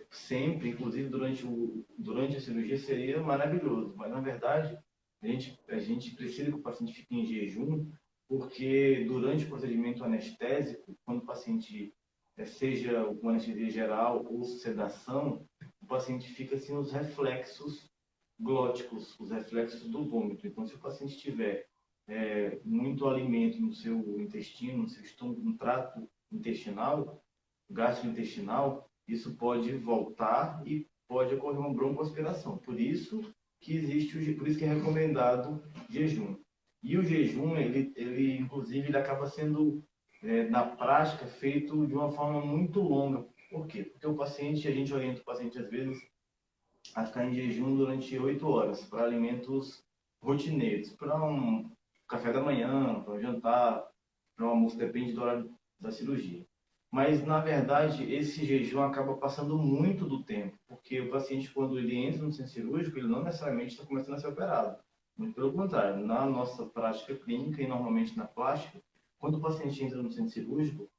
sempre, inclusive durante a cirurgia, seria maravilhoso. Mas, na verdade, a gente precisa que o paciente fique em jejum, porque durante o procedimento anestésico, quando o paciente seja uma anestesia geral ou sedação, o paciente fica sem os reflexos glóticos, os reflexos do vômito. Então, se o paciente tiver muito alimento no seu intestino, no seu estômago, no trato intestinal, gastrointestinal, isso pode voltar e pode ocorrer uma broncoaspiração. Por isso que é recomendado jejum. E o jejum, ele inclusive, ele acaba sendo, na prática, feito de uma forma muito longa. Por quê? Porque a gente orienta o paciente, às vezes, a ficar em jejum durante 8 horas para alimentos rotineiros, para um café da manhã, para um jantar, para um almoço, depende do horário da cirurgia. Mas, na verdade, esse jejum acaba passando muito do tempo, porque o paciente, quando ele entra no centro cirúrgico, ele não necessariamente está começando a ser operado. Muito pelo contrário, na nossa prática clínica e normalmente na plástica, quando o paciente entra no centro cirúrgico,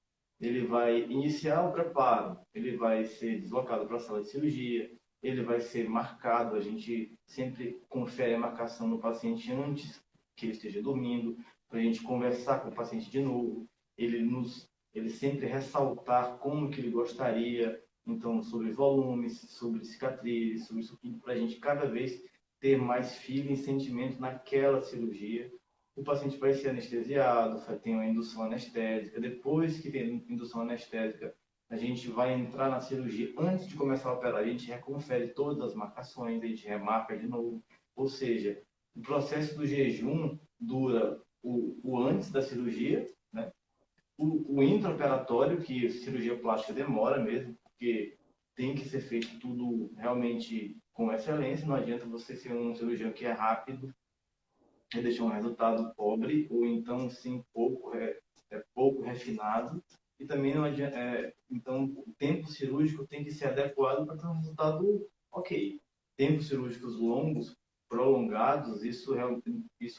ele vai iniciar o preparo, ele vai ser deslocado para a sala de cirurgia, ele vai ser marcado, a gente sempre confere a marcação no paciente antes que ele esteja dormindo, para a gente conversar com o paciente de novo, ele nos ele sempre ressaltar como que ele gostaria, então, sobre volumes, sobre cicatrizes, sobre isso tudo, para a gente cada vez ter mais feeling, sentimento naquela cirurgia. O paciente vai ser anestesiado, vai ter uma indução anestésica. Depois que tem indução anestésica, a gente vai entrar na cirurgia. Antes de começar a operar, a gente reconfere todas as marcações, a gente remarca de novo. Ou seja, o processo do jejum dura o antes da cirurgia, né? O intraoperatório, que cirurgia plástica demora mesmo, porque tem que ser feito tudo realmente com excelência. Não adianta você ser um cirurgião que é rápido e deixar um resultado pobre, ou então, sim, pouco refinado. E também não adianta, então, o tempo cirúrgico tem que ser adequado para ter um resultado ok. Tempos cirúrgicos longos, prolongados, isso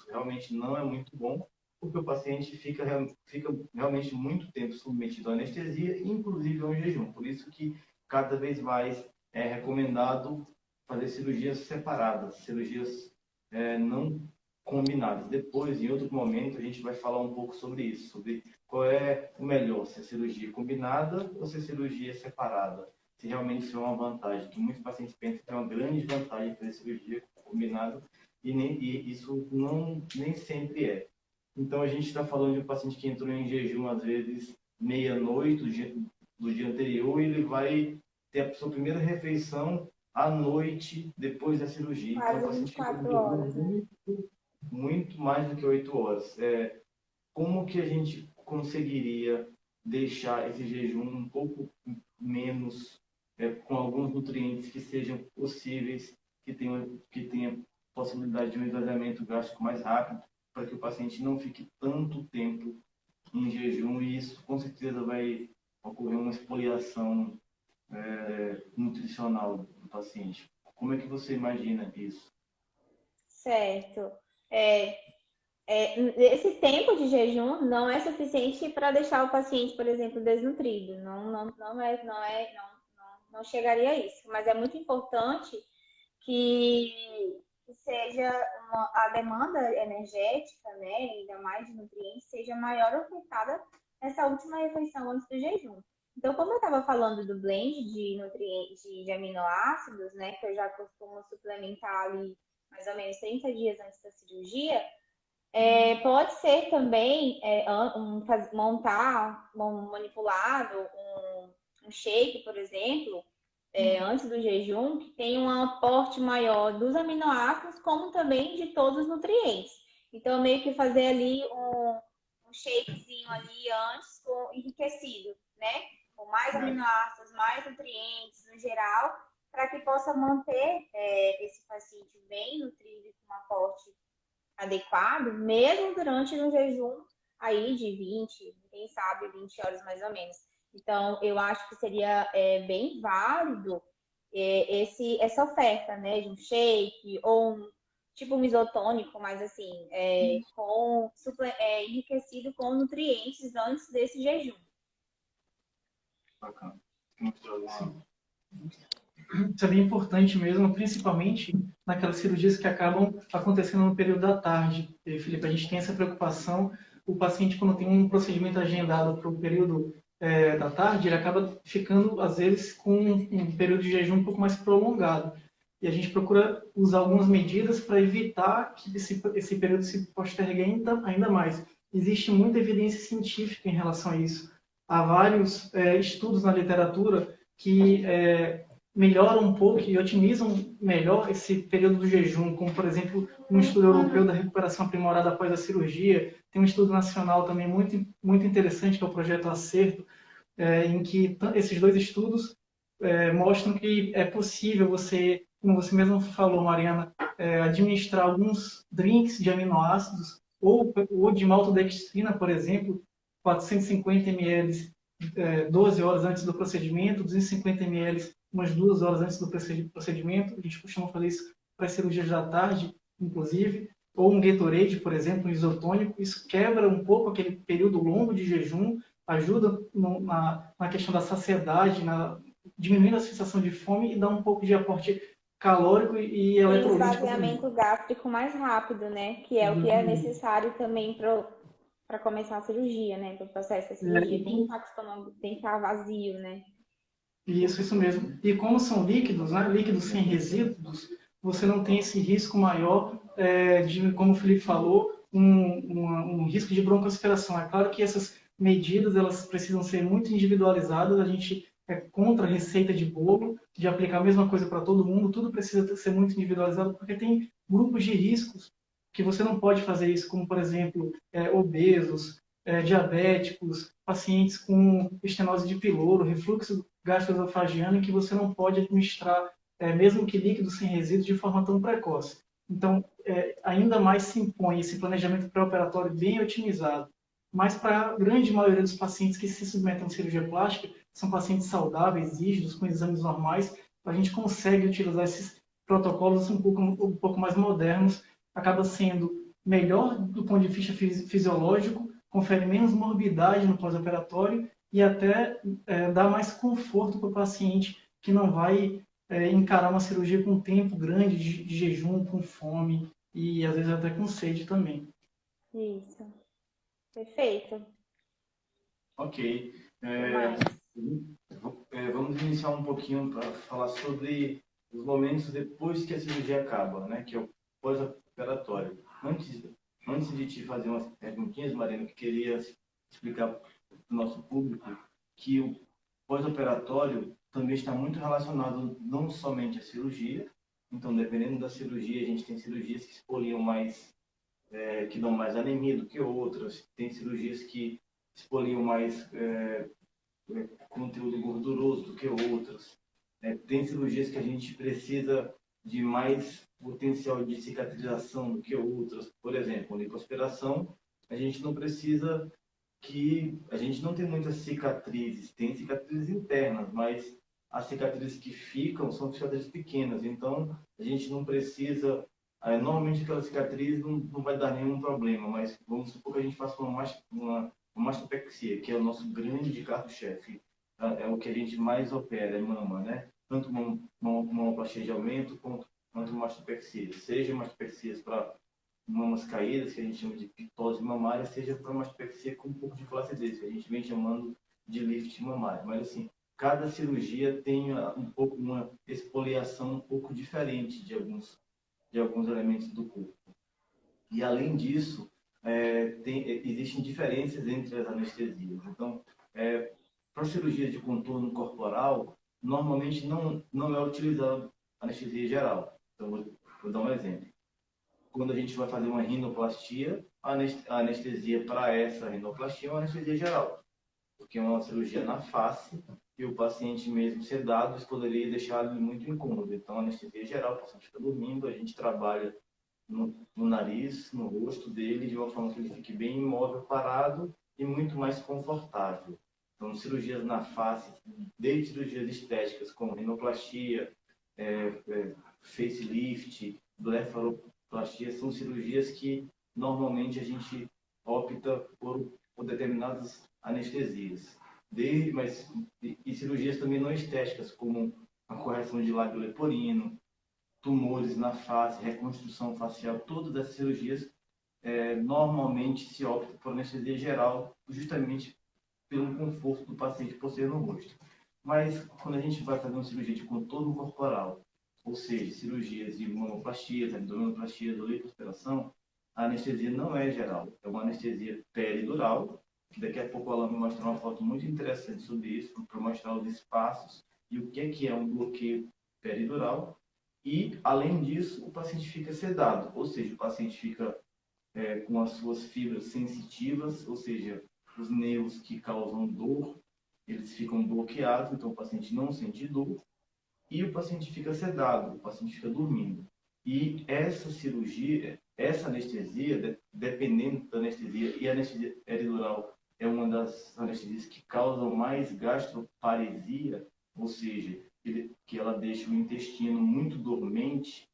realmente não é muito bom, porque o paciente fica realmente muito tempo submetido à anestesia, inclusive ao jejum. Por isso que cada vez mais é recomendado fazer cirurgias separadas, cirurgias não combinadas. Depois, em outro momento, a gente vai falar um pouco sobre isso, sobre qual é o melhor, se é cirurgia combinada ou se é cirurgia separada. Se realmente isso é uma vantagem, que muitos pacientes pensam que é uma grande vantagem fazer cirurgia combinada e isso nem sempre é. Então, a gente está falando de um paciente que entrou em jejum, às vezes, meia-noite do dia anterior, e ele vai ter a sua primeira refeição à noite, depois da cirurgia. Então, o Quase paciente fica 24 horas, né? muito mais do que 8 horas. Como que a gente conseguiria deixar esse jejum um pouco menos, com alguns nutrientes que sejam possíveis, que tenha possibilidade de um esvaziamento gástrico mais rápido, para que o paciente não fique tanto tempo em jejum, e isso com certeza vai ocorrer uma espoliação nutricional do paciente. Como é que você imagina isso? Certo. É, esse tempo de jejum não é suficiente para deixar o paciente, por exemplo, desnutrido. Não chegaria a isso. Mas é muito importante que seja a demanda energética, né, ainda mais de nutrientes, seja maior ofertada nessa última refeição antes do jejum. Então, como eu estava falando do blend de nutrientes, de aminoácidos, né, que eu já costumo suplementar ali mais ou menos 30 dias antes da cirurgia, pode ser também montar um manipulado, um shake, por exemplo, antes do jejum, que tem um aporte maior dos aminoácidos, como também de todos os nutrientes. Então, meio que fazer ali um shakezinho ali antes, enriquecido, né? Com mais aminoácidos, mais nutrientes no geral, para que possa manter esse paciente bem nutrido e com um aporte adequado, mesmo durante um jejum aí de 20, quem sabe 20 horas mais ou menos. Então, eu acho que seria bem válido essa oferta, né, de um shake ou tipo um isotônico, mas assim, enriquecido com nutrientes antes desse jejum. Bacana. Isso é bem importante mesmo, principalmente naquelas cirurgias que acabam acontecendo no período da tarde. E, Felipe, a gente tem essa preocupação. O paciente, quando tem um procedimento agendado para o período da tarde, ele acaba ficando, às vezes, com um período de jejum um pouco mais prolongado. E a gente procura usar algumas medidas para evitar que esse período se postergue ainda mais. Existe muita evidência científica em relação a isso. Há vários estudos na literatura que melhoram um pouco e otimizam melhor esse período do jejum, como, por exemplo, um estudo europeu da recuperação aprimorada após a cirurgia. Tem um estudo nacional também muito, muito interessante, que é o Projeto Acerto, em que esses dois estudos mostram que é possível você, como você mesmo falou, Mariana, administrar alguns drinks de aminoácidos ou de maltodextrina, por exemplo, 450 ml 12 horas antes do procedimento, 250 ml umas 2 horas antes do procedimento. A gente costuma fazer isso para cirurgias da tarde, inclusive, ou um Gatorade, por exemplo, um isotônico. Isso quebra um pouco aquele período longo de jejum, ajuda na questão da saciedade, diminuindo a sensação de fome e dá um pouco de aporte calórico e eletrolítico. Esvaziamento gástrico mais rápido, né? Que é o que é necessário também para começar a cirurgia, né? Para o processo da cirurgia. Tem que estar com o estômago, tem que estar vazio, né? Isso mesmo. E como são líquidos, né, líquidos sem resíduos, você não tem esse risco maior de, como o Felipe falou, um risco de broncoaspiração. É claro que essas medidas elas precisam ser muito individualizadas. A gente é contra a receita de bolo, de aplicar a mesma coisa para todo mundo. Tudo precisa ser muito individualizado, porque tem grupos de riscos que você não pode fazer isso, como, por exemplo, obesos, diabéticos, pacientes com estenose de piloro, refluxo gastroesofagiano, em que você não pode administrar, mesmo que líquido sem resíduos, de forma tão precoce. Então, ainda mais se impõe esse planejamento pré-operatório bem otimizado. Mas para a grande maioria dos pacientes que se submetem a cirurgia plástica, são pacientes saudáveis, rígidos, com exames normais, a gente consegue utilizar esses protocolos um pouco mais modernos, acaba sendo melhor do ponto de vista fisiológico, confere menos morbidade no pós-operatório e até dá mais conforto para o paciente que não vai encarar uma cirurgia com um tempo grande de jejum, com fome e às vezes até com sede também. Isso. Perfeito. Ok. Mas, Vamos iniciar um pouquinho para falar sobre os momentos depois que a cirurgia acaba, né? Que é o pós-operatório. Antes de te fazer umas perguntinhas, Marina, que queria explicar para o nosso público que o pós-operatório também está muito relacionado não somente à cirurgia. Então, dependendo da cirurgia, a gente tem cirurgias que expoliam mais, que dão mais anemia do que outras. Tem cirurgias que expoliam mais conteúdo gorduroso do que outras. Tem cirurgias que a gente precisa de mais potencial de cicatrização do que outras. Por exemplo, lipoaspiração, a gente não precisa a gente não tem muitas cicatrizes, tem cicatrizes internas, mas as cicatrizes que ficam são cicatrizes pequenas, então a gente não precisa, normalmente aquela cicatriz não vai dar nenhum problema, mas vamos supor que a gente faça uma mastopexia, que é o nosso grande carro-chefe, é o que a gente mais opera, é mama, né? Tanto mamoplastia de aumento quanto mastopexia, seja mastopexias para mamas caídas, que a gente chama de pitose mamária, seja para mastopexia com um pouco de flacidez, que a gente vem chamando de lift mamário. Mas assim, cada cirurgia tem uma exfoliação um pouco diferente de alguns elementos do corpo. E além disso, existem diferenças entre as anestesias. Então, para cirurgia de contorno corporal, normalmente não é utilizada anestesia geral. Então, vou dar um exemplo. Quando a gente vai fazer uma rinoplastia, a anestesia para essa rinoplastia é uma anestesia geral, porque é uma cirurgia na face e o paciente mesmo sedado, isso poderia deixar ele muito incômodo. Então, a anestesia geral, o paciente fica dormindo, a gente trabalha no nariz, no rosto dele, de uma forma que ele fique bem imóvel, parado e muito mais confortável. Então, cirurgias na face, desde cirurgias estéticas como rinoplastia, facelift, blefaroplastia, são cirurgias que normalmente a gente opta por determinadas anestesias. E cirurgias também não estéticas, como a correção de lábio leporino, tumores na face, reconstrução facial, todas essas cirurgias normalmente se opta por anestesia geral, justamente pelo conforto do paciente por ser no rosto. Mas quando a gente vai fazer uma cirurgia de contorno corporal, ou seja, cirurgias de mamoplastias, abdominoplastias ou lipoaspiração, a anestesia não é geral, é uma anestesia peridural, que daqui a pouco ela vai mostrar uma foto muito interessante sobre isso, para mostrar os espaços e o que é um bloqueio peridural. E, além disso, o paciente fica sedado, ou seja, o paciente fica com as suas fibras sensitivas, ou seja, os nervos que causam dor, eles ficam bloqueados, então o paciente não sente dor, e o paciente fica sedado, o paciente fica dormindo. E essa cirurgia, essa anestesia, dependendo da anestesia, e a anestesia peridural é uma das anestesias que causam mais gastroparesia, ou seja, que ela deixa o intestino muito dormente,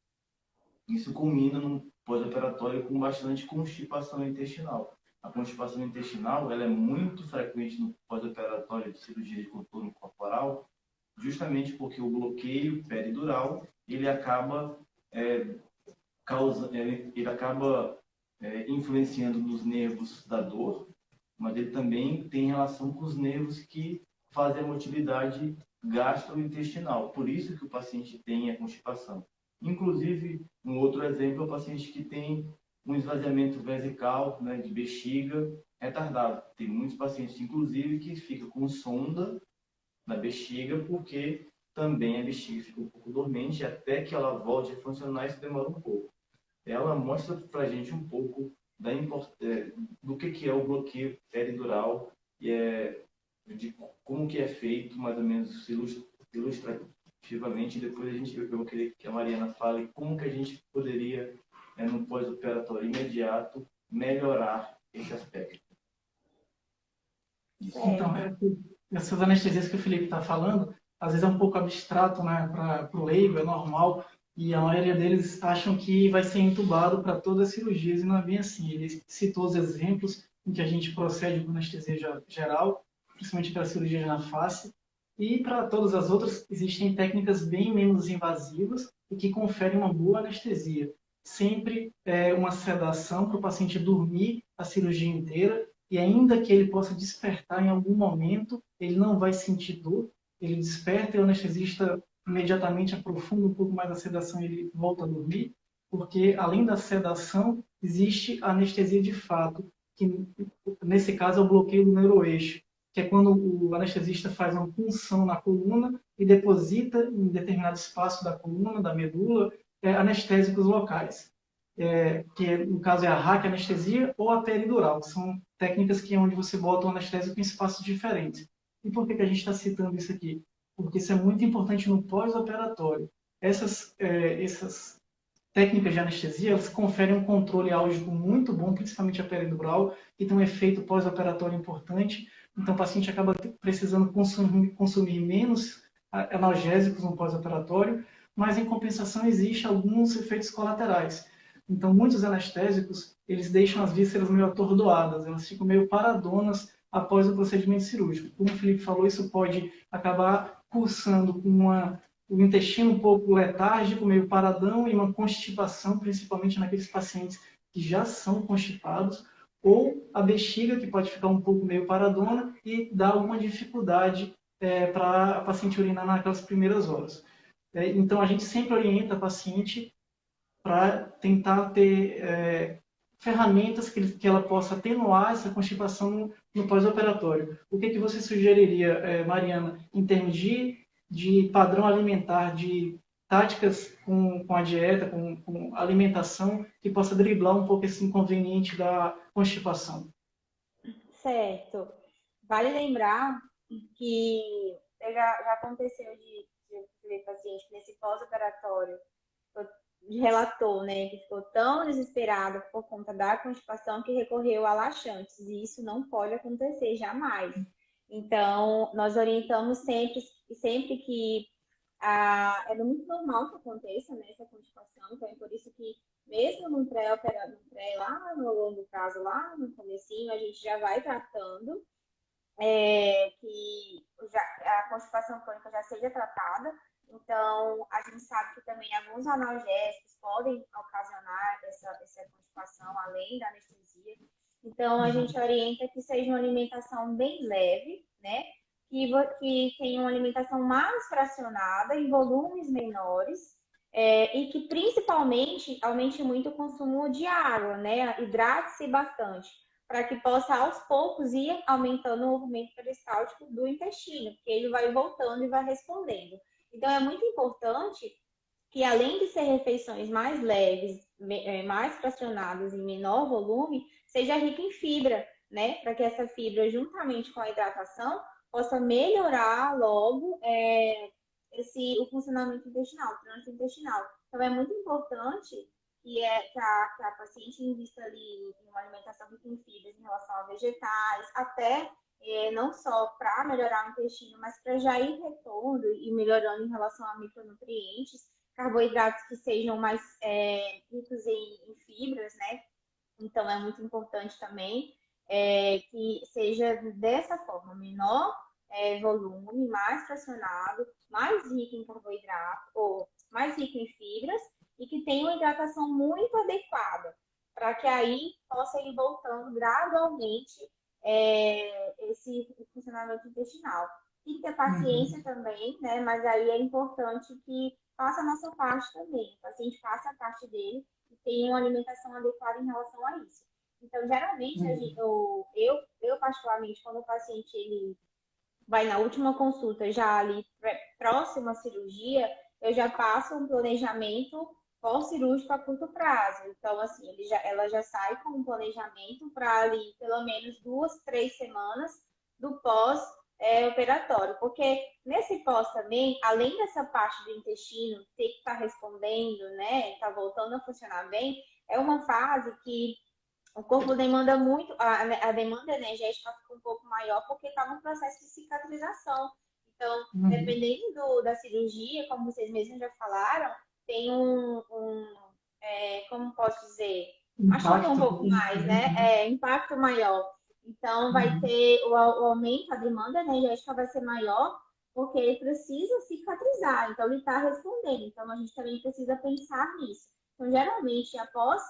isso culmina no pós-operatório com bastante constipação intestinal. A constipação intestinal ela é muito frequente no pós-operatório de cirurgia de contorno corporal, justamente porque o bloqueio peridural ele acaba influenciando nos nervos da dor, mas ele também tem relação com os nervos que fazem a motilidade gastrointestinal. Por isso que o paciente tem a constipação. Inclusive, um outro exemplo é o paciente que tem um esvaziamento vesical, né, de bexiga retardado. Tem muitos pacientes, inclusive, que ficam com sonda na bexiga, porque também a bexiga fica um pouco dormente, até que ela volte a funcionar, isso demora um pouco. Ela mostra para a gente um pouco do que é o bloqueio peridural e de como que é feito, mais ou menos ilustrativamente. Depois eu vou querer que a Mariana fale como que a gente poderia, no pós-operatório imediato, melhorar esse aspecto. Então, essas anestesias que o Felipe está falando, às vezes é um pouco abstrato, né, para o leigo, é normal, e a maioria deles acham que vai ser entubado para todas as cirurgias, e não é bem assim. Ele citou os exemplos em que a gente procede com anestesia geral, principalmente para cirurgias na face, e para todas as outras existem técnicas bem menos invasivas e que conferem uma boa anestesia. Sempre uma sedação para o paciente dormir a cirurgia inteira, e ainda que ele possa despertar em algum momento, ele não vai sentir dor, ele desperta e o anestesista imediatamente aprofunda um pouco mais a sedação e ele volta a dormir, porque além da sedação, existe a anestesia de fato, que nesse caso é o bloqueio do neuroeixo, que é quando o anestesista faz uma punção na coluna e deposita em determinado espaço da coluna, da medula, anestésicos locais. Que no caso é a raquianestesia ou a peridural, que são técnicas que é onde você bota o anestésico em espaços diferentes. E por que a gente está citando isso aqui? Porque isso é muito importante no pós-operatório. Essas técnicas de anestesia, elas conferem um controle álgico muito bom, principalmente a peridural, que tem um efeito pós-operatório importante. Então, o paciente acaba precisando consumir menos analgésicos no pós-operatório, mas, em compensação, existem alguns efeitos colaterais. Então, muitos anestésicos, eles deixam as vísceras meio atordoadas, elas ficam meio paradonas após o procedimento cirúrgico. Como o Felipe falou, isso pode acabar cursando com o intestino um pouco letárgico, meio paradão, e uma constipação, principalmente naqueles pacientes que já são constipados, ou a bexiga, que pode ficar um pouco meio paradona e dar alguma dificuldade para a paciente urinar naquelas primeiras horas. Então, a gente sempre orienta a paciente para tentar ter ferramentas que ela possa atenuar essa constipação no pós-operatório. O que você sugeriria, Mariana, em termos de padrão alimentar, de táticas com a dieta, com alimentação, que possa driblar um pouco esse inconveniente da constipação? Certo. Vale lembrar que já aconteceu de ver paciente nesse pós-operatório relatou, né, que ficou tão desesperado por conta da constipação que recorreu a laxantes, e isso não pode acontecer jamais. Então, nós orientamos sempre que é muito normal que aconteça, né, essa constipação, então é por isso que mesmo no pré, lá no longo prazo, lá no comecinho, a gente já vai tratando que a constipação crônica já seja tratada. Então, a gente sabe que também alguns analgésicos podem ocasionar essa constipação, além da anestesia. Então, a gente orienta que seja uma alimentação bem leve, né? Que tenha uma alimentação mais fracionada, em volumes menores, e que, principalmente, aumente muito o consumo de água, né? Hidrate-se bastante, para que possa, aos poucos, ir aumentando o movimento peristáltico do intestino, porque ele vai voltando e vai respondendo. Então, é muito importante que, além de ser refeições mais leves, mais fracionadas, em menor volume, seja rica em fibra, né? Para que essa fibra, juntamente com a hidratação, possa melhorar logo o funcionamento intestinal, o trânsito intestinal. Então, é muito importante que a paciente invista ali em uma alimentação rica em fibras em relação a vegetais, até não só para melhorar o intestino, mas para já ir repondo e melhorando em relação a micronutrientes, carboidratos que sejam mais ricos em fibras, né? Então, é muito importante também que seja dessa forma, menor volume, mais fracionado, mais rico em carboidrato, ou mais rico em fibras, e que tenha uma hidratação muito adequada. para que aí possa ir voltando gradualmente esse funcionamento intestinal. Tem que ter paciência também, né? Mas aí é importante que faça a nossa parte também. O paciente faça a parte dele e tenha uma alimentação adequada em relação a isso. Então, geralmente, eu particularmente, quando o paciente ele vai na última consulta, já ali próximo à cirurgia, eu já passo um planejamento pós-cirúrgico a curto prazo. Então, assim, ela já sai com um planejamento para ali pelo menos 2, 3 semanas do pós-operatório. Porque nesse pós também, além dessa parte do intestino ter que estar respondendo, né, estar voltando a funcionar bem, é uma fase que o corpo demanda muito, a demanda energética fica um pouco maior porque está no processo de cicatrização. Então, dependendo da cirurgia, como vocês mesmos já falaram, tem como posso dizer, machuca um pouco mais, né? Impacto maior. Então, vai ter o aumento, a demanda energética vai ser maior porque ele precisa cicatrizar. Então, ele está respondendo. Então, a gente também precisa pensar nisso. Então, geralmente, após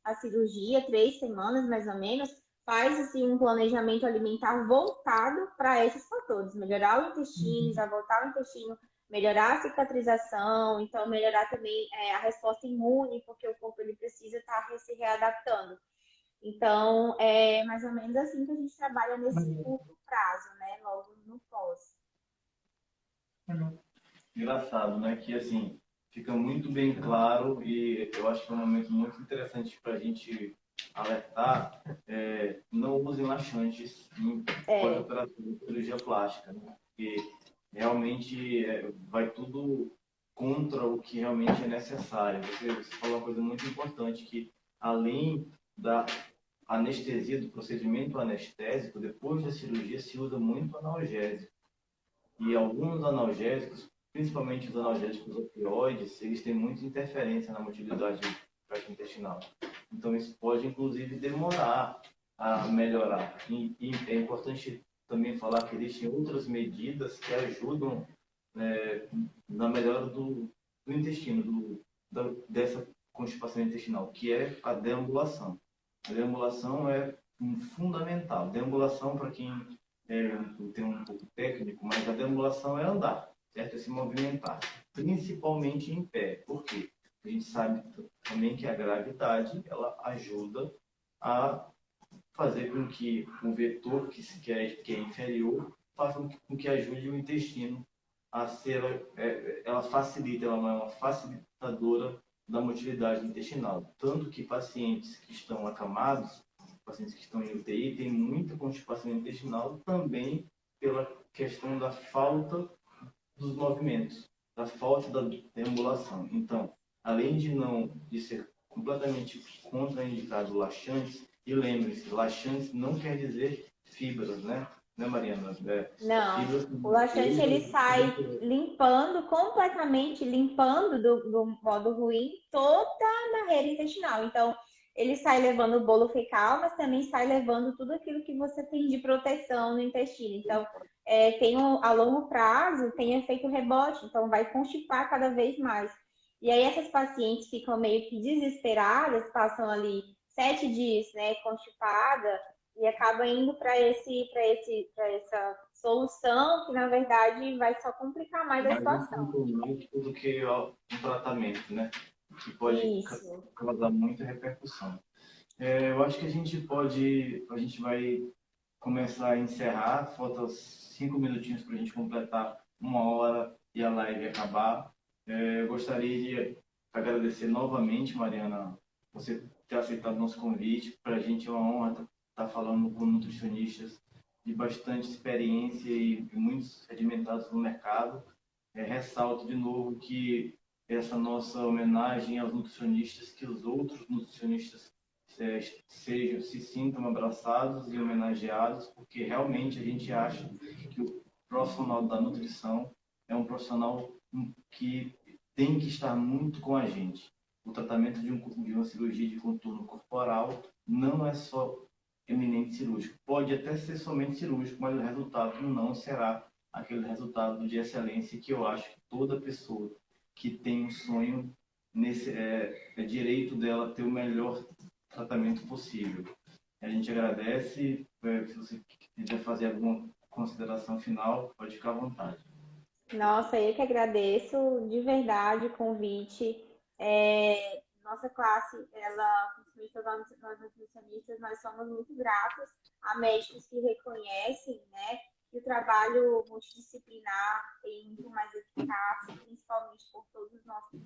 a cirurgia, 3 semanas mais ou menos, faz assim, um planejamento alimentar voltado para esses fatores, melhorar o intestino, já voltar o intestino, melhorar a cicatrização, então melhorar também a resposta imune, porque o corpo ele precisa estar se readaptando. Então, é mais ou menos assim que a gente trabalha nesse curto prazo, né? Logo no pós. Engraçado, né? Que assim fica muito bem claro e eu acho que é um momento muito interessante para a gente alertar. Não usem laxantes em pós-operação de cirurgia plástica, né? Porque realmente vai tudo contra o que realmente é necessário. Você falou uma coisa muito importante que além da anestesia do procedimento anestésico, depois da cirurgia se usa muito analgésico. E alguns analgésicos, principalmente os analgésicos opioides, eles têm muita interferência na motilidade gastrointestinal. Então, isso pode, inclusive, demorar a melhorar. E é importante também falar que existem outras medidas que ajudam na melhora do intestino, dessa constipação intestinal, que é a deambulação. A deambulação é fundamental. Deambulação, para quem tem um pouco técnico, mas a deambulação é andar, certo? É se movimentar, principalmente em pé. Por quê? A gente sabe também que a gravidade ela ajuda a fazer com que o vetor que é inferior faça com que ajude o intestino a ser, ela facilita, ela é uma facilitadora da motilidade intestinal. Tanto que pacientes que estão acamados, pacientes que estão em UTI, têm muita constipação intestinal também pela questão da falta dos movimentos, da falta da deambulação. Então, além de ser completamente contraindicado o laxante, e lembre-se, laxante não quer dizer fibras, né? Né, Mariana? Não, Fibras, o laxante ele sai limpando completamente, limpando do modo ruim toda a barreira intestinal. Então, ele sai levando o bolo fecal, mas também sai levando tudo aquilo que você tem de proteção no intestino. Então, a longo prazo tem efeito rebote, então vai constipar cada vez mais. E aí essas pacientes ficam meio que desesperadas, passam ali 7 dias, né, constipada, e acaba indo para essa solução que, na verdade, vai só complicar mais a situação. Do que um tratamento, né? Que pode causar muita repercussão. Eu acho que a gente vai começar a encerrar, faltam 5 minutinhos para a gente completar 1 hora e a live acabar. Eu gostaria de agradecer novamente, Mariana, você ter aceitado nosso convite. Para a gente é uma honra estar falando com nutricionistas de bastante experiência e muitos sedimentados no mercado. Ressalto de novo que essa nossa homenagem aos nutricionistas, que os outros nutricionistas se sintam abraçados e homenageados, porque realmente a gente acha que o profissional da nutrição é um profissional que tem que estar muito com a gente. O tratamento de uma cirurgia de contorno corporal não é só eminente cirúrgico. Pode até ser somente cirúrgico, mas o resultado não será aquele resultado de excelência que eu acho que toda pessoa que tem um sonho é direito dela ter o melhor tratamento possível. A gente agradece. Se você quiser fazer alguma consideração final, pode ficar à vontade. Nossa, eu que agradeço de verdade o convite. Nossa classe, principalmente nós nutricionistas, nós somos muito gratos a médicos que reconhecem, né, que o trabalho multidisciplinar tem muito mais eficácia, principalmente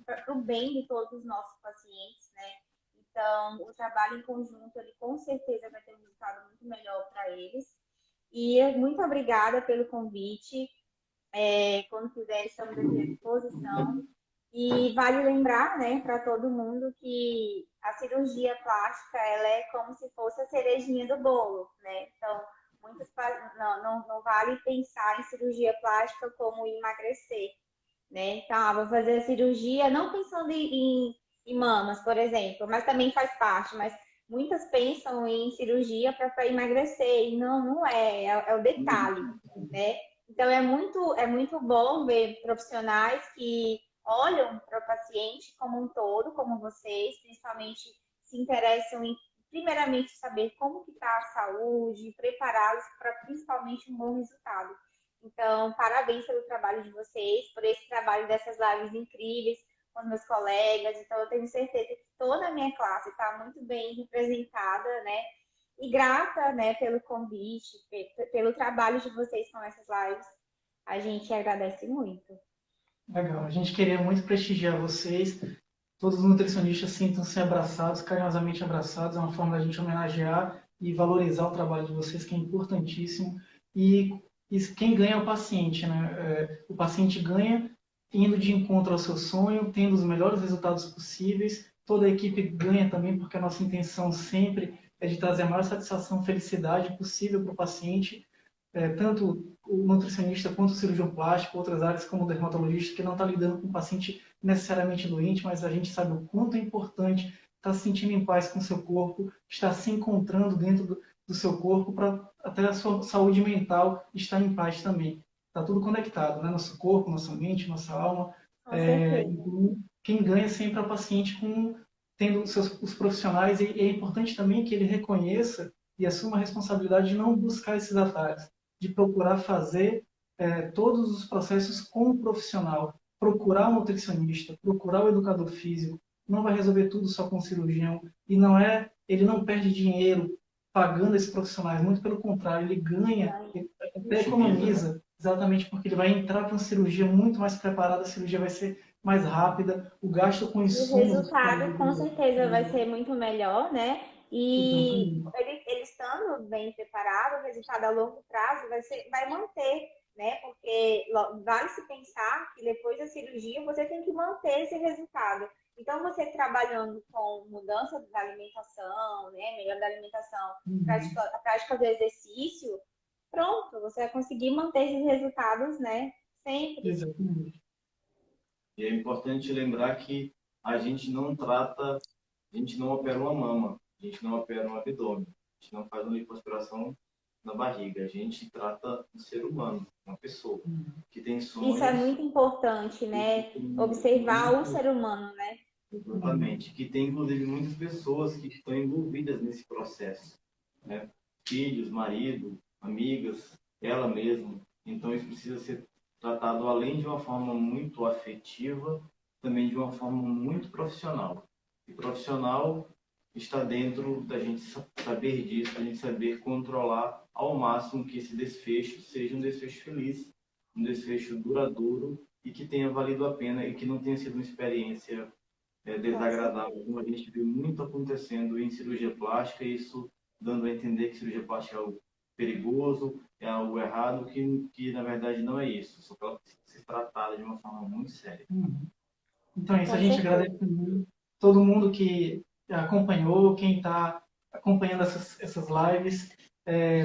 para o bem de todos os nossos pacientes, né? Então, o trabalho em conjunto, ele com certeza vai ter um resultado muito melhor para eles. E muito obrigada pelo convite. Quando quiser, estamos aqui à disposição. E vale lembrar, né, para todo mundo que a cirurgia plástica, ela é como se fosse a cerejinha do bolo, né? Então, não vale pensar em cirurgia plástica como emagrecer, né? Então, vou fazer a cirurgia não pensando em mamas, por exemplo, mas também faz parte, mas muitas pensam em cirurgia para emagrecer, e não é o detalhe, né? Então, é muito bom ver profissionais que olham para o paciente como um todo, como vocês, principalmente se interessam em, primeiramente, saber como que está a saúde, prepará-los para, principalmente, um bom resultado. Então, parabéns pelo trabalho de vocês, por esse trabalho dessas lives incríveis com meus colegas. Então, eu tenho certeza que toda a minha classe está muito bem representada, né? E grata, né, pelo convite, pelo trabalho de vocês com essas lives. A gente agradece muito. Legal. A gente queria muito prestigiar vocês. Todos os nutricionistas sintam-se abraçados, carinhosamente abraçados. É uma forma da gente homenagear e valorizar o trabalho de vocês, que é importantíssimo. E quem ganha é o paciente, né? O paciente ganha indo de encontro ao seu sonho, tendo os melhores resultados possíveis. Toda a equipe ganha também, porque a nossa intenção sempre é de trazer a maior satisfação e felicidade possível para o paciente. Tanto o nutricionista quanto o cirurgião plástico, outras áreas como o dermatologista, que não está lidando com um paciente necessariamente doente, mas a gente sabe o quanto é importante estar se sentindo em paz com o seu corpo, estar se encontrando dentro do seu corpo, para até a sua saúde mental estar em paz também. Está tudo conectado, né? Nosso corpo, nossa mente, nossa alma. Com certeza. Então, quem ganha sempre é o paciente tendo os profissionais, e é importante também que ele reconheça e assuma a responsabilidade de não buscar esses atalhos, de procurar fazer todos os processos com o profissional, procurar o nutricionista, procurar o educador físico. Não vai resolver tudo só com o cirurgião. E ele não perde dinheiro pagando esses profissionais, muito pelo contrário, ele ganha, ele até economiza, exatamente porque ele vai entrar para uma cirurgia muito mais preparada, a cirurgia vai ser mais rápida, o gasto com O insumos... resultado, com certeza, vai ser muito melhor, né? E Exatamente. ele estando bem preparado, o resultado a longo prazo vai manter, né? Porque vale se pensar que depois da cirurgia você tem que manter esse resultado. Então, você trabalhando com mudança da alimentação, né? Melhor da alimentação, a prática do exercício, pronto, você vai conseguir manter esses resultados, né? Sempre. Exatamente. E é importante lembrar que a gente não opera uma mama, a gente não opera um abdômen, a gente não faz uma lipoaspiração na barriga, a gente trata um ser humano, uma pessoa que tem sonhos. Isso é muito importante, né? Observar o ser humano, né? Exatamente, que tem inclusive muitas pessoas que estão envolvidas nesse processo, né? Filhos, marido, amigas, ela mesma. Então isso precisa ser tratado além de uma forma muito afetiva, também de uma forma muito profissional. E profissional está dentro da gente saber disso, da gente saber controlar ao máximo que esse desfecho seja um desfecho feliz, um desfecho duradouro e que tenha valido a pena e que não tenha sido uma experiência desagradável, como a gente viu muito acontecendo em cirurgia plástica, isso dando a entender que cirurgia plástica é algo perigoso, é algo errado, que na verdade não é isso, só que ela precisa ser tratada de uma forma muito séria. Então é isso, a gente agradece todo mundo que acompanhou, quem está acompanhando essas lives,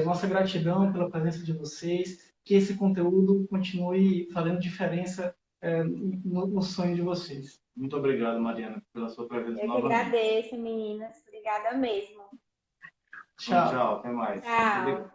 nossa gratidão pela presença de vocês, que esse conteúdo continue fazendo diferença no sonho de vocês. Muito obrigado, Mariana, pela sua presença Eu novamente. que agradeço, meninas. Obrigada mesmo. Tchau. Tchau, até mais. Tchau.